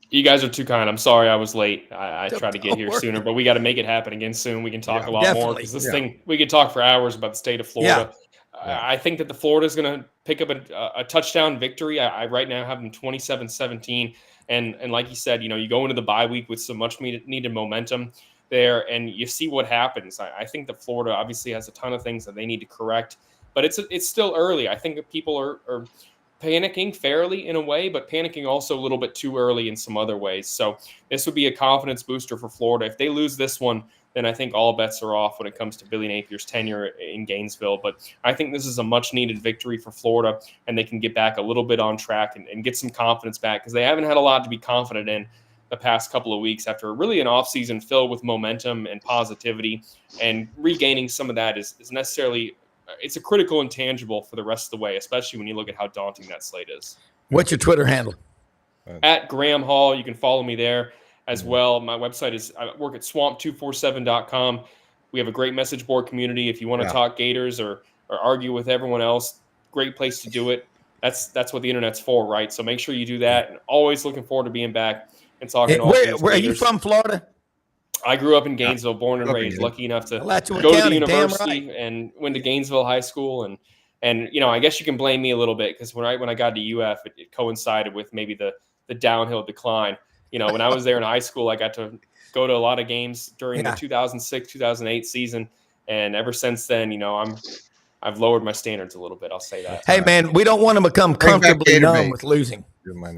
You guys are too kind. I'm sorry I was late. I tried to get here sooner, but we got to make it happen again soon. We can talk a lot more because this thing, we could talk for hours about the state of Florida. I think that the Florida is going to pick up a touchdown victory. I right now have them 27-17. And like you said, you go into the bye week with some much needed momentum there, and you see what happens. I think that Florida obviously has a ton of things that they need to correct, but it's still early. I think that people are panicking fairly in a way, but panicking also a little bit too early in some other ways. So this would be a confidence booster for Florida. If they lose this one, then I think all bets are off when it comes to Billy Napier's tenure in Gainesville. But I think this is a much-needed victory for Florida, and they can get back a little bit on track and get some confidence back because they haven't had a lot to be confident in the past couple of weeks after really an offseason filled with momentum and positivity. And regaining some of that is necessarily – it's a critical intangible for the rest of the way, especially when you look at how daunting that slate is. What's your Twitter handle? At Graham Hall. You can follow me there as well. My website is, I work at swamp247.com. We have a great message board community. If you want to talk Gators or argue with everyone else, great place to do it. That's what the internet's for, right? So make sure you do that. And always looking forward to being back and talking. Where are you from, Florida? I grew up in Gainesville, born and raised, lucky enough to go to the university and went to Gainesville High School. And I guess you can blame me a little bit because when I got to UF, it coincided with maybe the downhill decline. When I was there in high school, I got to go to a lot of games during the 2006, 2008 season. And ever since then, I've lowered my standards a little bit. I'll say that. Hey, man, we don't want to become comfortably numb with losing.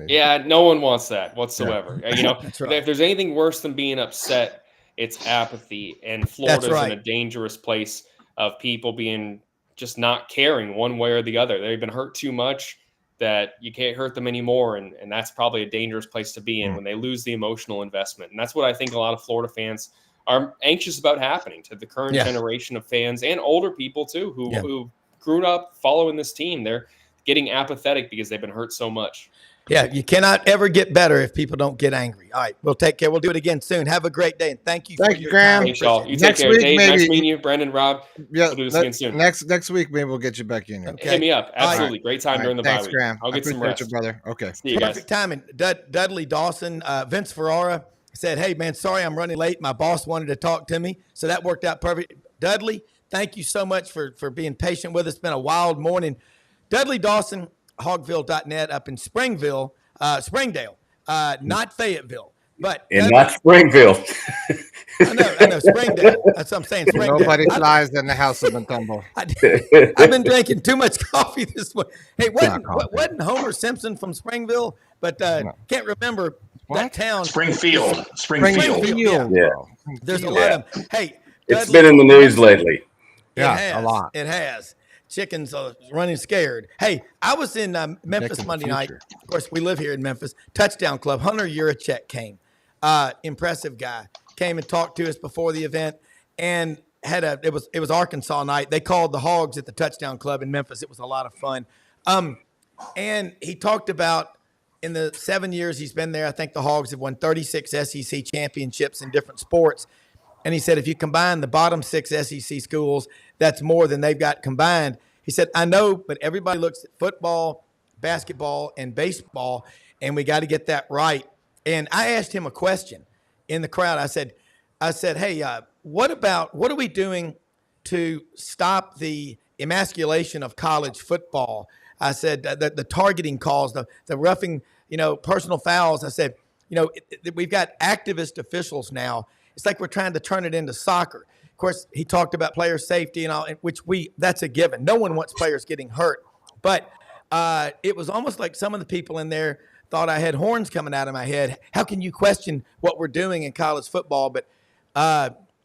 Yeah, no one wants that whatsoever. Yeah. That's right. If there's anything worse than being upset, it's apathy. And Florida's in a dangerous place of people being just not caring one way or the other. They've been hurt too much that you can't hurt them anymore. And that's probably a dangerous place to be in when they lose the emotional investment. And that's what I think a lot of Florida fans are anxious about happening to the current generation of fans and older people too, who grew up following this team. They're getting apathetic because they've been hurt so much. Yeah, you cannot ever get better if people don't get angry. All right, we'll take care. We'll do it again soon. Have a great day, and thank you for your Graham. time. Thanks, y'all. You take care. Dave, nice meeting you. Brendan, Rob. Yeah, we'll do this again soon. Next week, maybe we'll get you back in here. Okay. Hit me up. Absolutely. Great time during the bye week. Graham. I'll get some rest. Brother. Okay. See you guys. Perfect timing. Dudley Dawson, Vince Ferrara said, hey, man, sorry I'm running late. My boss wanted to talk to me, so that worked out perfect. Dudley, thank you so much for being patient with us. It's been a wild morning. Dudley Dawson, hogville.net up in Springdale, not Fayetteville. But not Springfield. I know, Springdale. That's what I'm saying, Springdale. Nobody flies in the house of Matumbo. I've been drinking too much coffee this morning. Hey, wasn't Homer Simpson from Springville? But can't remember that town. Springfield. Yeah. There's a lot of hey. It's been in the news lately. A lot. It has. Chickens are running scared. Hey, I was in Memphis Monday night. Of course, we live here in Memphis. Touchdown Club. Hunter Yurachek came. Impressive guy. Came and talked to us before the event. And it was Arkansas night. They called the Hogs at the Touchdown Club in Memphis. It was a lot of fun. And he talked about in the 7 years he's been there, I think the Hogs have won 36 SEC championships in different sports. And he said, if you combine the bottom 6 SEC schools, that's more than they've got combined. He said, I know, but everybody looks at football, basketball, and baseball, and we got to get that right. And I asked him a question in the crowd. I said, hey, what are we doing to stop the emasculation of college football? I said, the targeting calls, the roughing, personal fouls. I said, we've got activist officials now. It's like we're trying to turn it into soccer. Of course, he talked about player safety and all, which that's a given. No one wants players getting hurt. But it was almost like some of the people in there thought I had horns coming out of my head. How can you question what we're doing in college football? But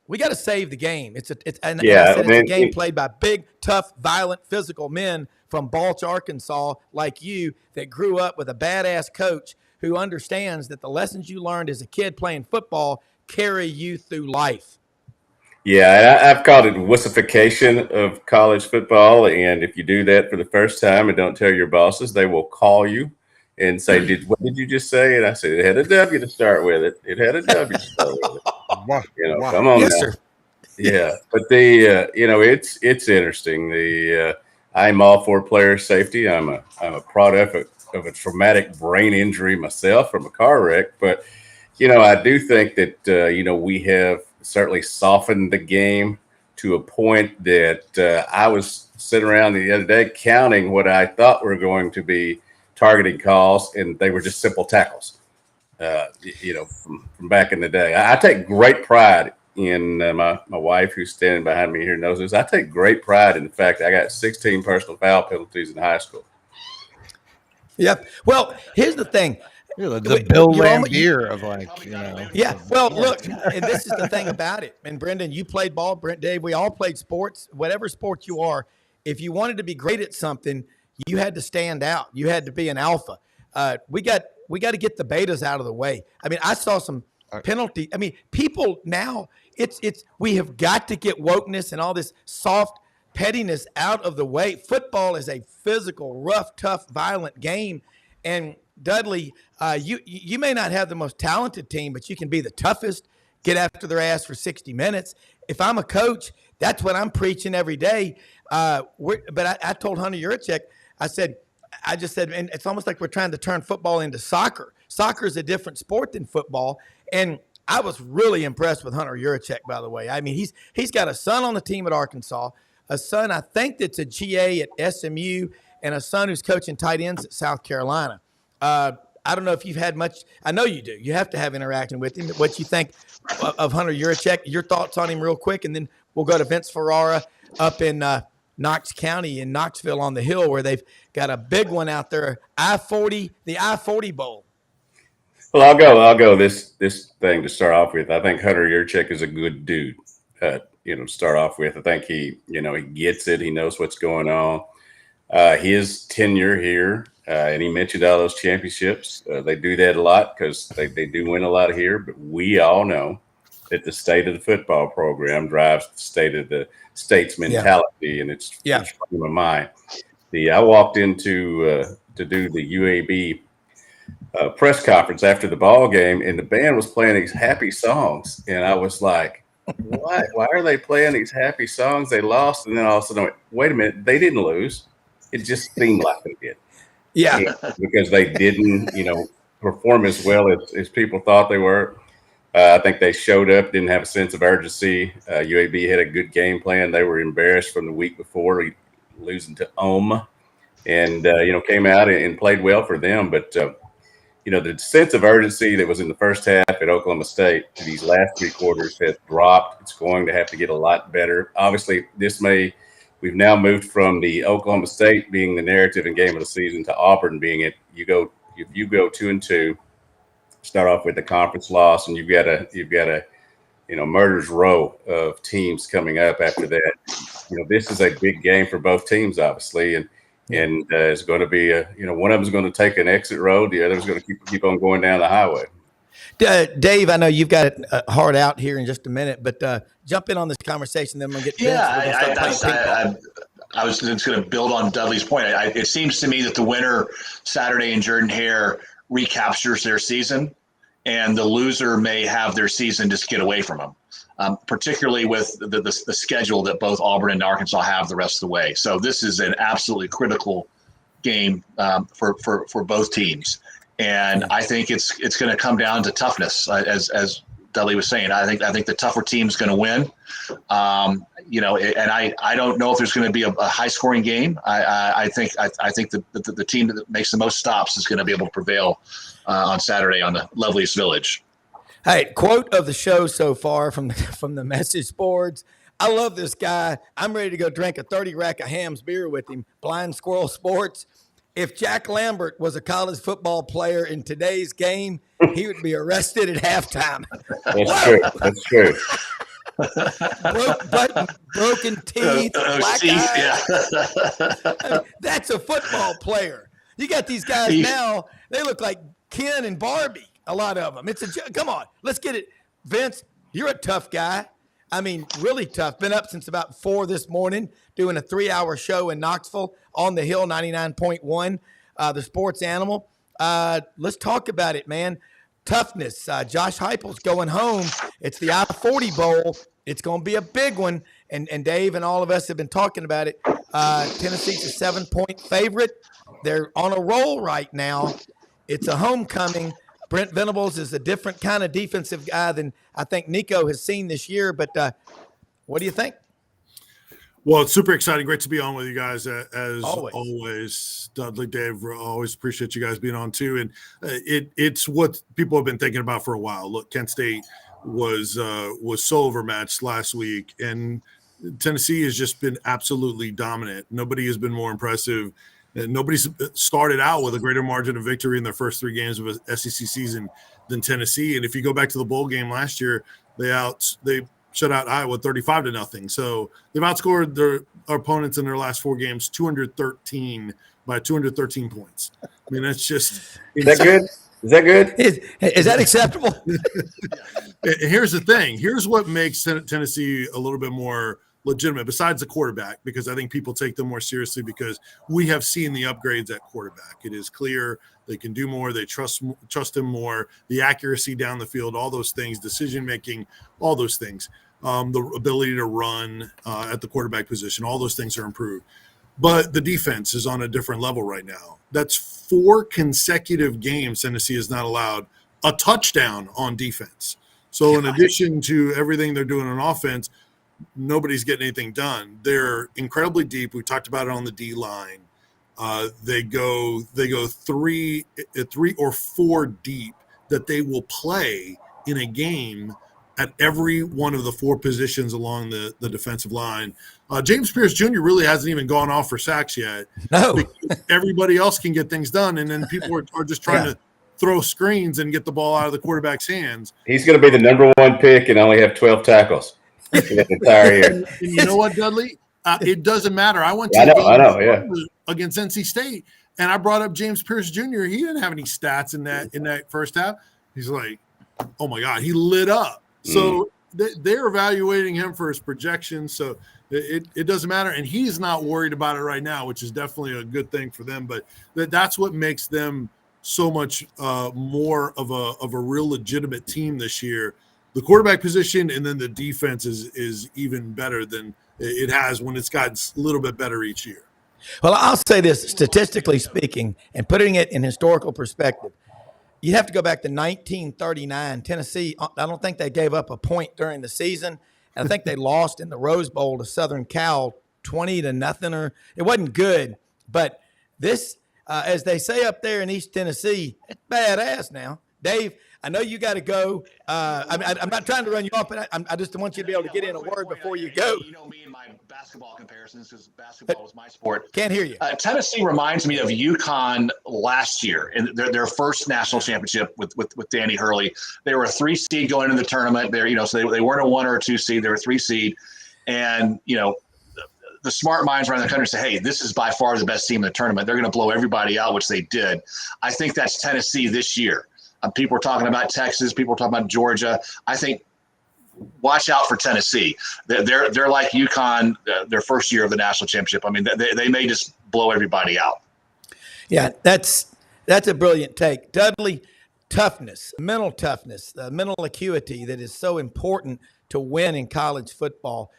we got to save the game. It's a game played by big, tough, violent, physical men from Balch, Arkansas, like you, that grew up with a badass coach who understands that the lessons you learned as a kid playing football carry you through life. Yeah, I've called it wussification of college football. And if you do that for the first time and don't tell your bosses, they will call you and say, what did you just say? And I said, it had a W to start with it. It had a W to start with it. Come on now. Sir. Yeah, but it's interesting. I'm all for player safety. I'm a product of a traumatic brain injury myself from a car wreck. But I do think that we have certainly softened the game to a point that I was sitting around the other day counting what I thought were going to be targeting calls, and they were just simple tackles. From back in the day, I take great pride in my wife, who's standing behind me here, knows this. I take great pride in the fact that I got 16 personal foul penalties in high school. Yep. Well, here's the thing. The Bill Lambier of Yeah. Well, look, and this is the thing about it. And Brendan, you played ball. Brent, Dave, we all played sports. Whatever sport you are, if you wanted to be great at something, you had to stand out. You had to be an alpha. We got to get the betas out of the way. I mean, I saw some penalty. I mean, people now, we have got to get wokeness and all this soft pettiness out of the way. Football is a physical, rough, tough, violent game. And Dudley, you may not have the most talented team, but you can be the toughest, get after their ass for 60 minutes. If I'm a coach, that's what I'm preaching every day. But I told Hunter Yurachek, I just said, and it's almost like we're trying to turn football into soccer. Soccer is a different sport than football. And I was really impressed with Hunter Yurachek, by the way. I mean, he's got a son on the team at Arkansas, a son I think that's a GA at SMU, and a son who's coaching tight ends at South Carolina. I don't know if you've had much. I know you do. You have to have interaction with him. What you think of Hunter Yurachek? Your thoughts on him real quick, and then we'll go to Vince Ferrara up in Knox County in Knoxville on the Hill, where they've got a big one out there, the I-40 Bowl. Well, I'll go this thing to start off with. I think Hunter Yurachek is a good dude. To start off with, I think he gets it. He knows what's going on. His tenure here, and he mentioned all those championships. They do that a lot because they do win a lot here. But we all know that the state of the football program drives the state of the state's mentality and its frame of mind. I walked into to do the UAB press conference after the ball game, and the band was playing these happy songs, and I was like, why are they playing these happy songs? They lost, and then all of a sudden I went, wait a minute, they didn't lose. It just seemed like they did. Yeah, because they didn't, perform as well as people thought they were. I think they showed up, didn't have a sense of urgency. UAB had a good game plan. They were embarrassed from the week before, losing to Ohm, and came out and played well for them. But the sense of urgency that was in the first half at Oklahoma State to these last three quarters has dropped. It's going to have to get a lot better. Obviously, we've now moved from the Oklahoma State being the narrative and game of the season to Auburn being it. If you go 2-2, start off with the conference loss, and you've got a murderer's row of teams coming up after that. This is a big game for both teams, obviously, and it's going to be one of them is going to take an exit road, the other is going to keep on going down the highway. Dave, I know you've got it hard out here in just a minute, but jump in on this conversation. Then we'll get to I was just going to build on Dudley's point. It seems to me that the winner Saturday in Jordan-Hare recaptures their season, and the loser may have their season just get away from them, particularly with the schedule that both Auburn and Arkansas have the rest of the way. So this is an absolutely critical game for both teams. And I think it's going to come down to toughness, as Dudley was saying. I think the tougher team's going to win. And I don't know if there's going to be a high scoring game. I think the team that makes the most stops is going to be able to prevail on Saturday on the loveliest village. Hey, quote of the show so far from the message boards. I love this guy. I'm ready to go drink a 30 rack of Ham's beer with him. Blind Squirrel Sports. If Jack Lambert was a college football player in today's game, he would be arrested at halftime. That's true. Broken teeth, black eyes. Yeah. I mean, that's a football player. You got these guys now, they look like Ken and Barbie, a lot of them. Come on, let's get it. Vince, you're a tough guy. I mean, really tough. Been up since about 4 this morning doing a 3-hour show in Knoxville on the Hill 99.1, the sports animal. Let's talk about it, man. Toughness. Josh Heupel's going home. It's the I-40 Bowl. It's going to be a big one. And Dave and all of us have been talking about it. Tennessee's a 7-point favorite. They're on a roll right now. It's a homecoming. Brent Venables is a different kind of defensive guy than I think Nico has seen this year. But what do you think? Well, it's super exciting. Great to be on with you guys as always. Dudley, Dave, always appreciate you guys being on too. And it's what people have been thinking about for a while. Look, Kent State was so overmatched last week, and Tennessee has just been absolutely dominant. Nobody has been more impressive. Nobody's started out with a greater margin of victory in their first 3 games of a SEC season than Tennessee. And if you go back to the bowl game last year, they shut out Iowa 35-0. So they've outscored their opponents in their last 4 games 213 points. I mean, that's just Is that good? Is that good? Is that acceptable? Here's the thing. Here's what makes Tennessee a little bit more legitimate, besides the quarterback, because I think people take them more seriously because we have seen the upgrades at quarterback. It is clear they can do more. They trust him more. The accuracy down the field, all those things, decision making, all those things. The ability to run at the quarterback position, all those things are improved. But the defense is on a different level right now. That's 4 consecutive games Tennessee has not allowed a touchdown on defense. So in addition to everything they're doing on offense, nobody's getting anything done. They're incredibly deep. We talked about it on the D line. They go 3 or 4 deep that they will play in a game at every one of the 4 positions along the defensive line. James Pierce Jr. really hasn't even gone off for sacks yet. No. Everybody else can get things done, and then people are just trying to throw screens and get the ball out of the quarterback's hands. He's going to be the number 1 pick and only have 12 tackles. And you know what, Dudley? It doesn't matter. I went to against NC State, and I brought up James Pierce Jr. He didn't have any stats in that first half. He's like, oh my God, he lit up. So they're evaluating him for his projections. So it doesn't matter, and he's not worried about it right now, which is definitely a good thing for them. But that's what makes them so much more of a real legitimate team this year. The quarterback position and then the defense is even better than it has when it's gotten a little bit better each year. Well, I'll say this, statistically speaking, and putting it in historical perspective, you have to go back to 1939. Tennessee, I don't think they gave up a point during the season. And I think they lost in the Rose Bowl to Southern Cal 20-0, or it wasn't good. But this, as they say up there in East Tennessee, it's badass now. Dave, I know you got to go. I'm not trying to run you off, but I just want you to be able to get in a word before you go. You know me and my basketball comparisons, because basketball was my sport. Can't hear you. Tennessee reminds me of UConn last year in their first national championship with Danny Hurley. They were a 3 seed going into the tournament. So they weren't a 1 or a 2 seed. They were a 3 seed, and the smart minds around the country say, hey, this is by far the best team in the tournament. They're going to blow everybody out, which they did. I think that's Tennessee this year. People are talking about Texas. People are talking about Georgia. I think watch out for Tennessee. They're like UConn, their first year of the national championship. I mean, they may just blow everybody out. Yeah, that's a brilliant take. Dudley, toughness, mental toughness, the mental acuity that is so important to win in college football.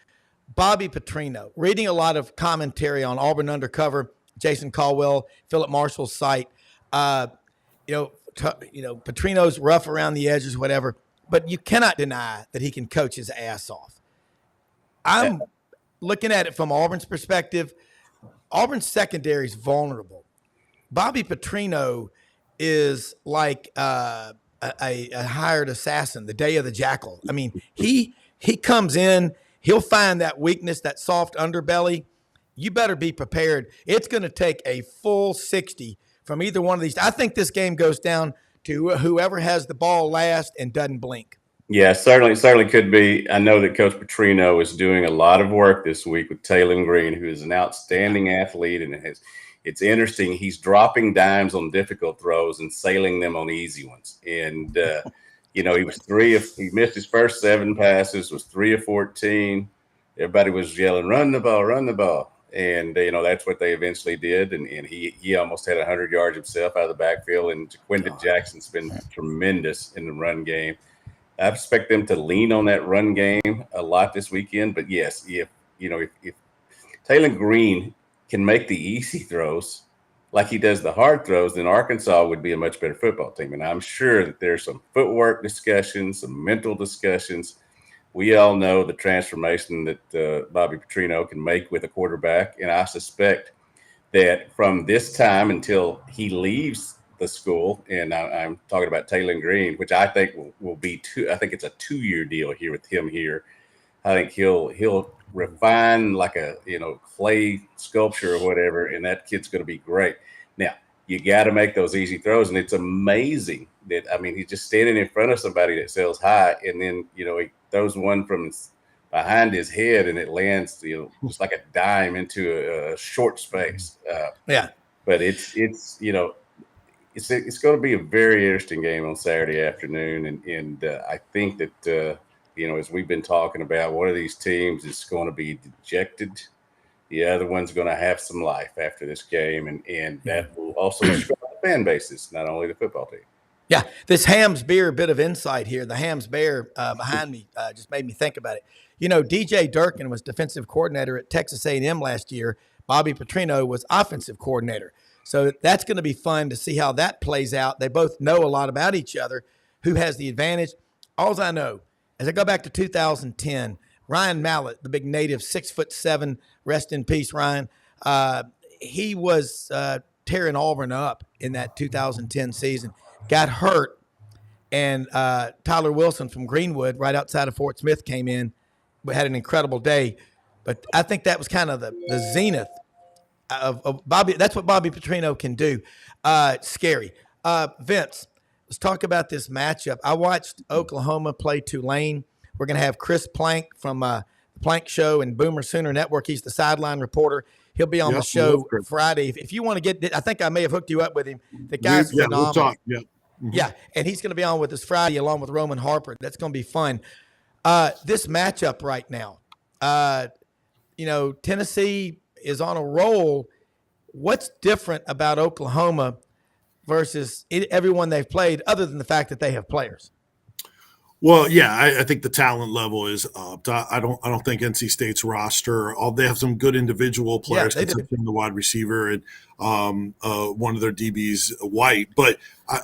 Bobby Petrino, reading a lot of commentary on Auburn Undercover, Jason Caldwell, Philip Marshall's site. Petrino's rough around the edges, whatever, but you cannot deny that he can coach his ass off. I'm looking at it from Auburn's perspective. Auburn's secondary is vulnerable. Bobby Petrino is like a hired assassin, the day of the jackal. I mean, he comes in, he'll find that weakness, that soft underbelly. You better be prepared. It's going to take a full 60 from either one of these. I think this game goes down to whoever has the ball last and doesn't blink. Yeah, certainly could be. I know that Coach Petrino is doing a lot of work this week with Taylor Green, who is an outstanding athlete, and it's interesting. He's dropping dimes on difficult throws and sailing them on easy ones. And he he missed his first 7 passes, was 3 of 14. Everybody was yelling, "Run the ball, run the ball." And, that's what they eventually did. And he almost had 100 yards himself out of the backfield. And Jaquindon Jackson's been tremendous in the run game. I expect them to lean on that run game a lot this weekend. But, yes, if Taylor Green can make the easy throws like he does the hard throws, then Arkansas would be a much better football team. And I'm sure that there's some footwork discussions, some mental discussions. We all know the transformation that Bobby Petrino can make with a quarterback, and I suspect that from this time until he leaves the school, and I'm talking about Taylor Green, which I think will be I think it's a 2-year deal here with him here. I think he'll refine like a clay sculpture or whatever, and that kid's going to be great. Now you got to make those easy throws, and it's amazing that he's just standing in front of somebody that sells high, and then he throws one from behind his head, and it lands just like a dime into a short space. But it's going to be a very interesting game on Saturday afternoon, and I think that as we've been talking about, one of these teams is going to be dejected. The other one's going to have some life after this game, and that will also describe the fan bases, not only the football team. Yeah, this Hams Beer bit of insight here. The Hams Bear behind me just made me think about it. DJ Durkin was defensive coordinator at Texas A&M last year. Bobby Petrino was offensive coordinator. So that's going to be fun to see how that plays out. They both know a lot about each other. Who has the advantage? All I know, as I go back to 2010, Ryan Mallett, the big native, 6'7", rest in peace, Ryan. He was tearing Auburn up in that 2010 season. Got hurt, and Tyler Wilson from Greenwood, right outside of Fort Smith, came in. We had an incredible day, but I think that was kind of the zenith of Bobby. That's what Bobby Petrino can do. Scary. Vince, let's talk about this matchup. I watched Oklahoma play Tulane. We're going to have Chris Plank from the Plank Show and Boomer Sooner Network. He's the sideline reporter. He'll be on the show Friday. If you want to I think I may have hooked you up with him. The guy's phenomenal. We'll talk. Yeah. Mm-hmm. Yeah, and he's going to be on with us Friday along with Roman Harper. That's going to be fun. This matchup right now, Tennessee is on a roll. What's different about Oklahoma versus everyone they've played other than the fact that they have players? Well, yeah, I think the talent level is up. I don't think NC State's roster. They have some good individial players, considering the wide receiver and one of their DBs, White. But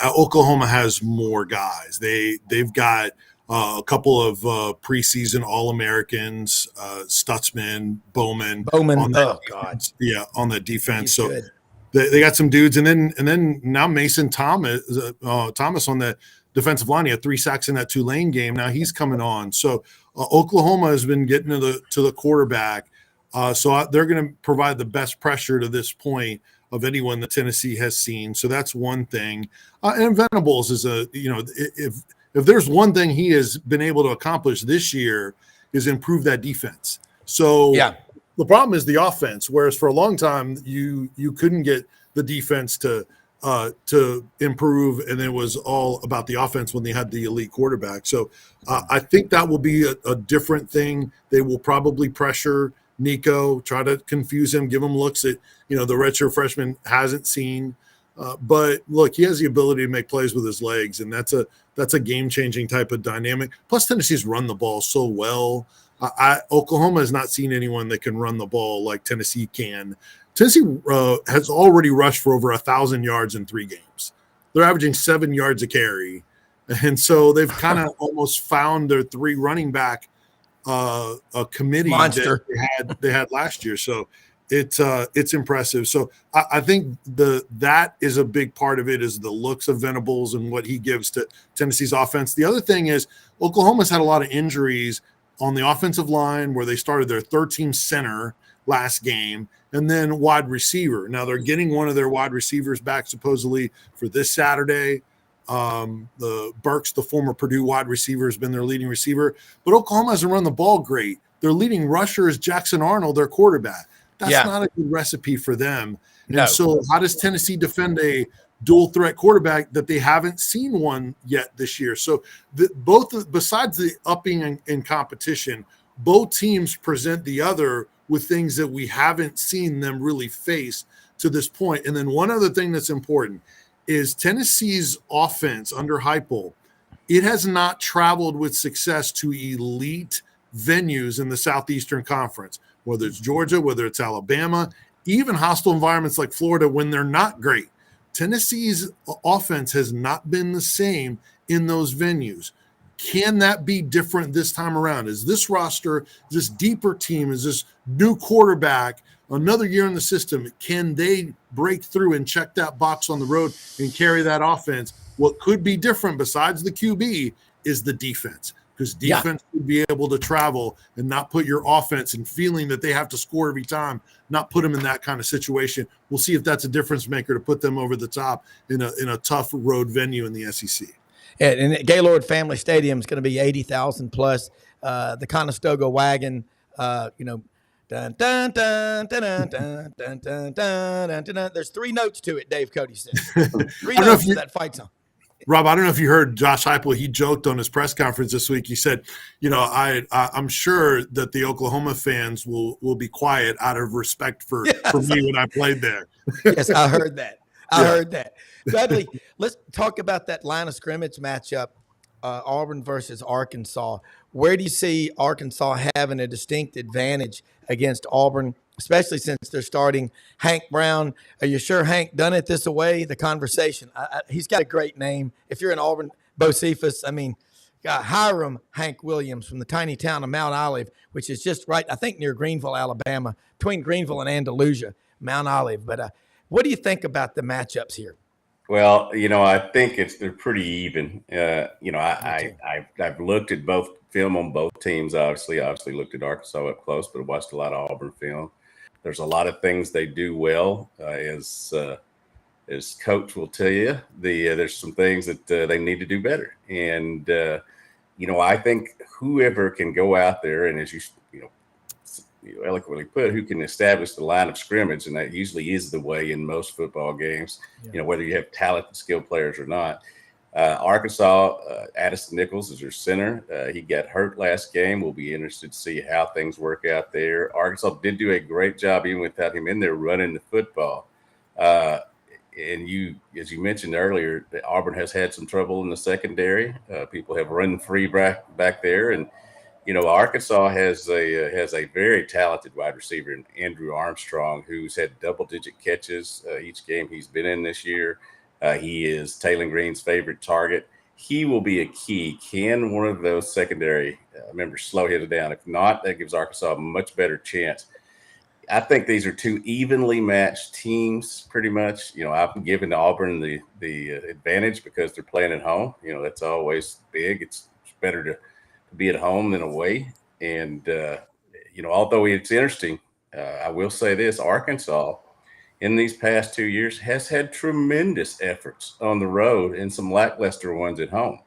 Oklahoma has more guys. They've got a couple of preseason All-Americans, Stutzman, Bowman. On the defense. So they got some dudes, and then now Mason Thomas on the defensive line. He had 3 sacks in that Tulane game. Now he's coming on. So Oklahoma has been getting to the quarterback. So they're going to provide the best pressure to this point of anyone that Tennessee has seen. So that's one thing. And Venables is if there's one thing he has been able to accomplish this year is improve that defense. So the problem is the offense, whereas for a long time you couldn't get the defense to to improve, and it was all about the offense when they had the elite quarterback. So I think that will be a different thing. They will probably pressure Nico, try to confuse him, give him looks that the redshirt freshman hasn't seen. But look, he has the ability to make plays with his legs, and that's a game-changing type of dynamic. Plus, Tennessee's run the ball so well. Oklahoma has not seen anyone that can run the ball like Tennessee can. Tennessee has already rushed for over 1,000 yards in 3 games. They're averaging 7 yards a carry. And so they've kind of almost found their 3 running back a committee monster that they had last year. So it's impressive. So I think that is a big part of it, is the looks of Venables and what he gives to Tennessee's offense. The other thing is Oklahoma's had a lot of injuries on the offensive line, where they started their 13 center last game, and then wide receiver. Now they're getting one of their wide receivers back supposedly for this Saturday. The Burks, the former Purdue wide receiver, has been their leading receiver, but Oklahoma hasn't run the ball great. Their leading rusher is Jackson Arnold, their quarterback. That's not a good recipe for them. And so how does Tennessee defend a dual threat quarterback that they haven't seen one yet this year? So besides the upping in competition, both teams present the other with things that we haven't seen them really face to this point. And then one other thing that's important is Tennessee's offense under Heupel. It has not traveled with success to elite venues in the Southeastern Conference, whether it's Georgia, whether it's Alabama, even hostile environments like Florida when they're not great. Tennessee's offense has not been the same in those venues. Can that be different this time around? Is this roster, this deeper team, is this new quarterback, another year in the system, can they break through and check that box on the road and carry that offense? What could be different besides the QB is the defense, because defense would be able to travel and not put your offense in feeling that they have to score every time, not put them in that kind of situation. We'll see if that's a difference maker to put them over the top in a tough road venue in the SEC. And Gaylord Family Stadium is going to be 80,000 plus. The Conestoga wagon, dun, dun, dun, dun, dun, dun, dun, dun, dun, dun. There's 3 notes to it, Dave Cody said. 3 notes that fight song. Rob, I don't know if you heard Josh Heupel. He joked on his press conference this week. He said, I'm sure that the Oklahoma fans will be quiet out of respect for me when I played there. Yes, I heard that. I heard that. Dudley, let's talk about that line of scrimmage matchup, Auburn versus Arkansas. Where do you see Arkansas having a distinct advantage against Auburn, especially since they're starting Hank Brown? Are you sure Hank done it this way? The conversation. He's got a great name. If you're in Auburn, Bocephus, got Hiram Hank Williams from the tiny town of Mount Olive, which is just right, I think, near Greenville, Alabama, between Greenville and Andalusia, Mount Olive. But what do you think about the matchups here? Well, I think they're pretty even. I've looked at both film on both teams. Obviously looked at Arkansas up close, but watched a lot of Auburn film. There's a lot of things they do well. As Coach will tell you, there's some things that they need to do better. And I think whoever can go out there and, as you eloquently put, who can establish the line of scrimmage, and that usually is the way in most football games, whether you have talented, skilled players or not. Arkansas, Addison Nichols is their center. He got hurt last game. We'll be interested to see how things work out there. Arkansas did do a great job, even without him in there, running the football. And as you mentioned earlier, Auburn has had some trouble in the secondary. People have run free back there, and Arkansas has a very talented wide receiver in Andrew Armstrong, who's had double-digit catches each game he's been in this year. He is Taylor Green's favorite target. He will be a key. Can one of those secondary members slow him down? If not, that gives Arkansas a much better chance. I think these are 2 evenly matched teams, pretty much. I'm giving Auburn the advantage because they're playing at home. That's always big. It's better to be at home than away. And, although it's interesting, I will say this, Arkansas in these past 2 years has had tremendous efforts on the road and some lackluster ones at home.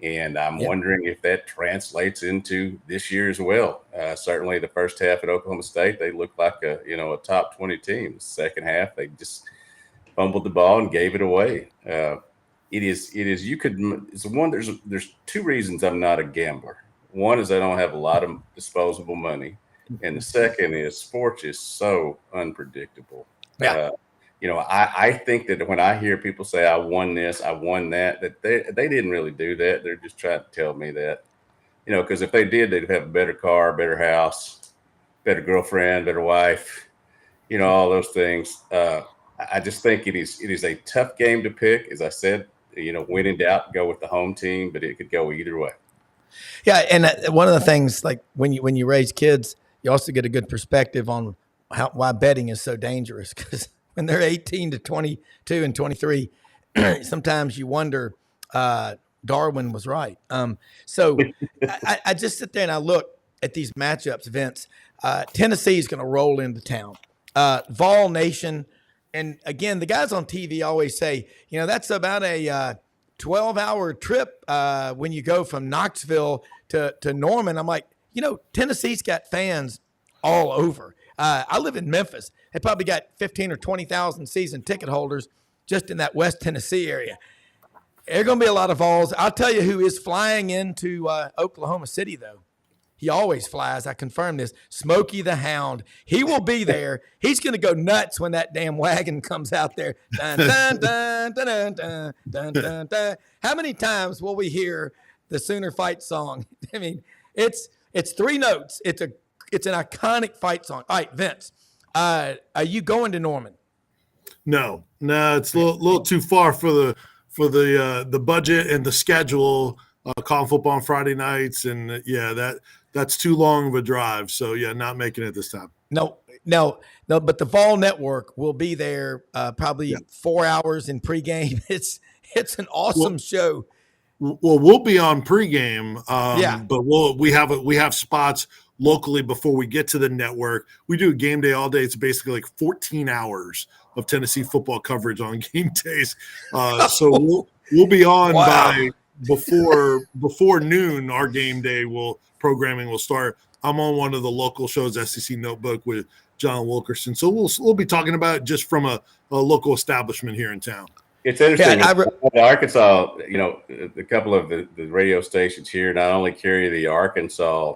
And I'm wondering if that translates into this year as well. Certainly the first half at Oklahoma State, they looked like a top 20 team. The second half, they just fumbled the ball and gave it away. There's two reasons I'm not a gambler. One is I don't have a lot of disposable money. And the second is sports is so unpredictable. Yeah. I think that when I hear people say I won this, I won that they didn't really do that. They're just trying to tell me that, because if they did, they'd have a better car, better house, better girlfriend, better wife, all those things. I just think it is a tough game to pick. As I said, when in doubt, go with the home team, but it could go either way. Yeah, and one of the things, like when you raise kids, you also get a good perspective on why betting is so dangerous, because when they're 18 to 22 and 23, sometimes you wonder, Darwin was right. So I just sit there and I look at these matchups, Vince. Tennessee is going to roll into town. Vol Nation, and again, the guys on TV always say, that's about a 12-hour trip when you go from Knoxville to Norman. I'm like, Tennessee's got fans all over. I live in Memphis. They probably got 15 or 20,000 season ticket holders just in that West Tennessee area. There are going to be a lot of Vols. I'll tell you who is flying into Oklahoma City, though. He always flies. I confirm this. Smokey the Hound. He will be there. He's going to go nuts when that damn wagon comes out there. Dun, dun, dun, dun, dun, dun, dun, dun, dun. How many times will we hear the Sooner fight song? I mean, it's 3 notes. It's an iconic fight song. All right, Vince, are you going to Norman? No, it's a little too far for the budget and the schedule. Calling football on Friday nights, and that's too long of a drive. So not making it this time. No. But the Vol Network will be there probably 4 hours in pregame. It's an awesome show. Well, we'll be on pregame, but we have spots locally before we get to the network. We do game day all day. It's basically like 14 hours of Tennessee football coverage on game days. So we'll be on by before noon. Our game day programming will start. I'm on one of the local shows, SEC Notebook, with John Wilkerson. So we'll be talking about it just from a local establishment here in town. It's interesting. Arkansas, a couple of the radio stations here not only carry the Arkansas,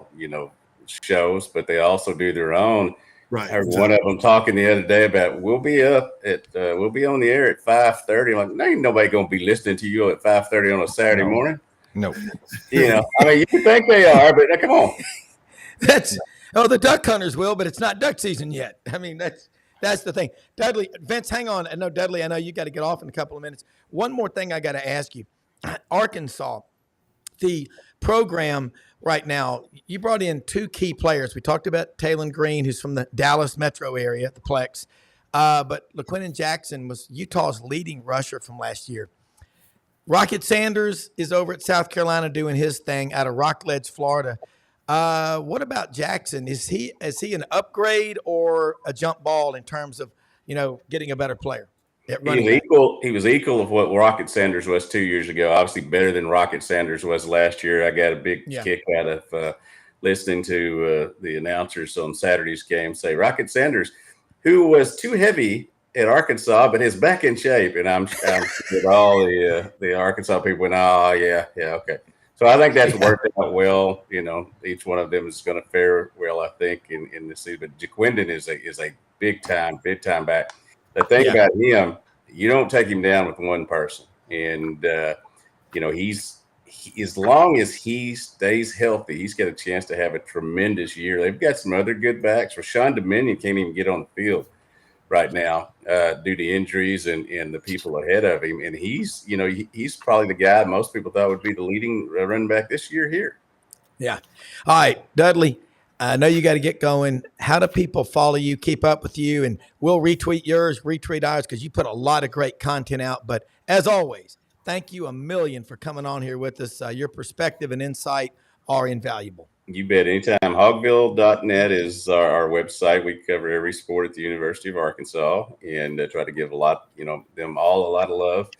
shows, but they also do their own. Right. I heard one of them talking the other day about we'll be on the air at 5:30. I'm like, no, ain't nobody gonna be listening to you at 5:30 on a Saturday morning. No. I mean, you think they are, but come on. The duck hunters will, but it's not duck season yet. I mean, that's the thing. Dudley, Vince, hang on. Dudley, I know you got to get off in a couple of minutes. One more thing I got to ask you. Arkansas, the program right now, you brought in 2 key players. We talked about Taylon Green, who's from the Dallas metro area, the Plex. But LaQuinton Jackson was Utah's leading rusher from last year. Rocket Sanders is over at South Carolina doing his thing out of Rockledge, Florida. What about Jackson? Is he an upgrade or a jump ball in terms of, getting a better player at running back? He was equal of what Rocket Sanders was 2 years ago. Obviously better than Rocket Sanders was last year. I got a big kick out of listening to the announcers on Saturday's game say Rocket Sanders, who was too heavy at Arkansas, but is back in shape. And I'm with all the Arkansas people went, oh yeah, okay. So I think that's worked out well. Each one of them is going to fare well, I think, in this season. But Jaquindon is a big time back. The thing about him, you don't take him down with one person. And, he's as long as he stays healthy, he's got a chance to have a tremendous year. They've got some other good backs. Rashawn Dominion can't even get on the field right now due to injuries and the people ahead of him. And he's probably the guy most people thought would be the leading running back this year here. Yeah. All right, Dudley, I know you got to get going. How do people follow you, keep up with you? And we'll retweet yours, retweet ours, because you put a lot of great content out. But as always, thank you a million for coming on here with us. Your perspective and insight are invaluable. You bet. Anytime. Hogville.net is our website. We cover every sport at the University of Arkansas and try to give them all a lot of love,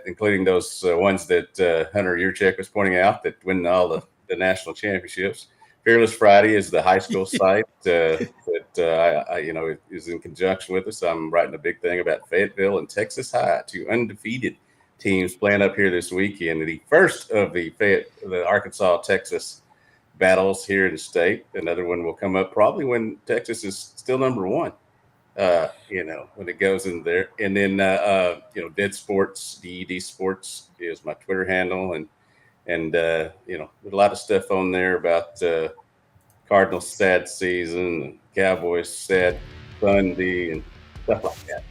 including those ones that Hunter Yurchek was pointing out that win all the national championships. Fearless Friday is the high school site that is in conjunction with us. I'm writing a big thing about Fayetteville and Texas High, two undefeated teams playing up here this weekend. The first of the Arkansas-Texas battles here in the state. Another one will come up probably when Texas is still number one, when it goes in there. And then, Dead Sports, DED Sports is my Twitter handle. And there's a lot of stuff on there about Cardinals' sad season, and Cowboys' sad Sunday, and stuff like that.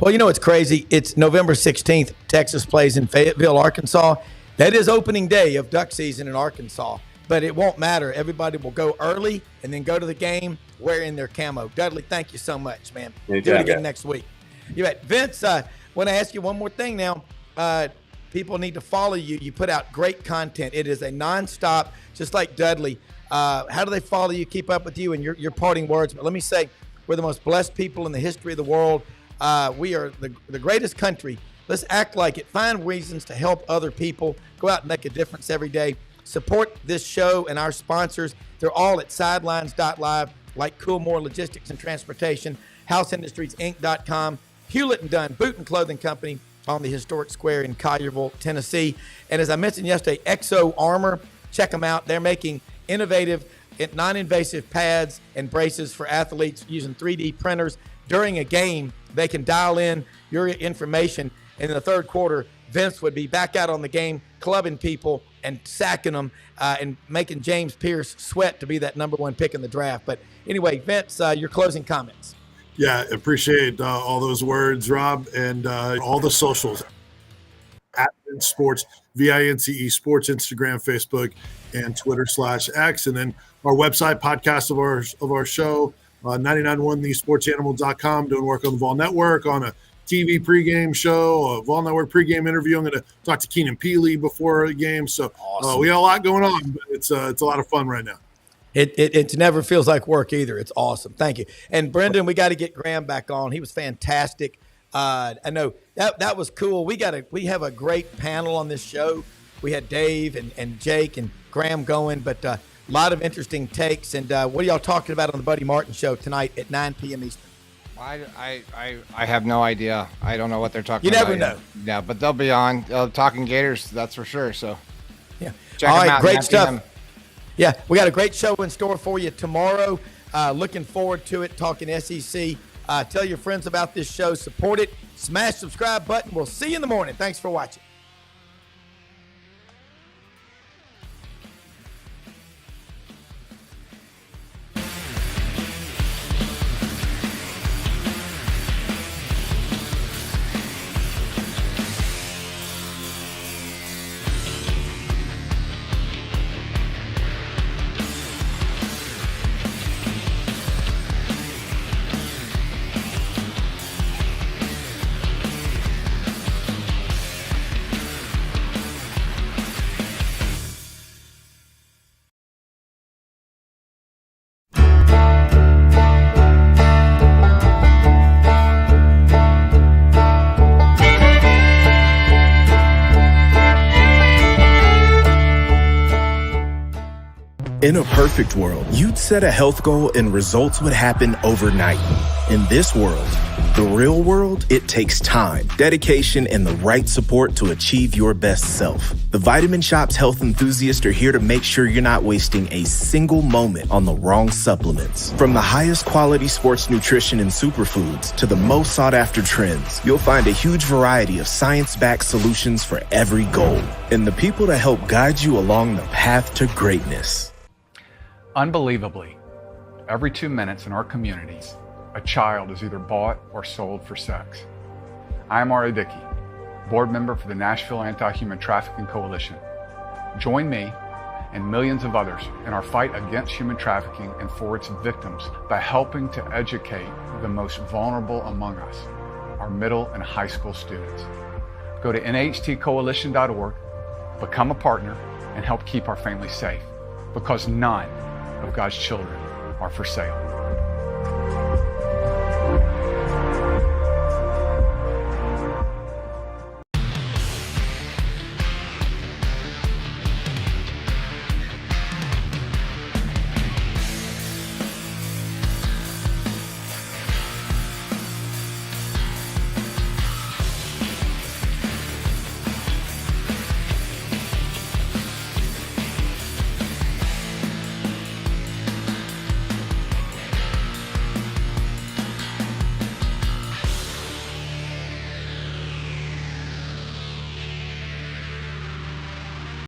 Well, it's crazy. It's November 16th. Texas plays in Fayetteville, Arkansas. That is opening day of duck season in Arkansas. But it won't matter. Everybody will go early and then go to the game wearing their camo. Dudley, thank you so much, man. Anytime, do it again next week. You bet. Vince, I want to ask you one more thing now. People need to follow you. You put out great content. It is a nonstop, just like Dudley. How do they follow you, keep up with you, and your parting words? But let me say, we're the most blessed people in the history of the world. We are the greatest country. Let's act like it. Find reasons to help other people. Go out and make a difference every day. Support this show and our sponsors. They're all at sidelines.live, like Coolmore Logistics and Transportation, HouseIndustriesInc.com, Hewlett & Dunn Boot and Clothing Company on the historic square in Collierville, Tennessee. And as I mentioned yesterday, Exo Armor, check them out. They're making innovative, non-invasive pads and braces for athletes using 3D printers. During a game, they can dial in your information. And in the third quarter, Vince would be back out on the game, clubbing people and sacking them and making James Pierce sweat to be that number one pick in the draft. But anyway, Vince, your closing comments. Yeah, appreciate all those words, Rob, and all the socials. At Vince Sports, VINCE Sports, Instagram, Facebook, and Twitter /X. And then our website, podcast of our show, 991thesportsanimal.com, doing work on the Vol Network, on a TV pregame show, a Vol Network pregame interview. I'm going to talk to Keenan Peely before the game. So awesome. We got a lot going on, but it's a lot of fun right now. It never feels like work either. It's awesome. Thank you. And Brendan, we got to get Graham back on. He was fantastic. I know that was cool. We have a great panel on this show. We had Dave and Jake and Graham going, but a lot of interesting takes. And what are y'all talking about on the Buddy Martin show tonight at 9 p.m. Eastern? I have no idea. I don't know what they're talking about. You never know. Yeah, but they'll be on talking Gators, that's for sure. So yeah, check all them right, out. Great stuff. Yeah, we got a great show in store for you tomorrow. Looking forward to it, talking SEC. Tell your friends about this show. Support it. Smash subscribe button. We'll see you in the morning. Thanks for watching. In a perfect world, you'd set a health goal and results would happen overnight. In this world, the real world, it takes time, dedication, and the right support to achieve your best self. The Vitamin Shop's health enthusiasts are here to make sure you're not wasting a single moment on the wrong supplements. From the highest quality sports nutrition and superfoods to the most sought after trends, you'll find a huge variety of science-backed solutions for every goal. And the people to help guide you along the path to greatness. Unbelievably, every 2 minutes in our communities, a child is either bought or sold for sex. I am Ari Dickey, board member for the Nashville Anti-Human Trafficking Coalition. Join me and millions of others in our fight against human trafficking and for its victims by helping to educate the most vulnerable among us, our middle and high school students. Go to nhtcoalition.org, become a partner, and help keep our families safe, because none of God's children are for sale.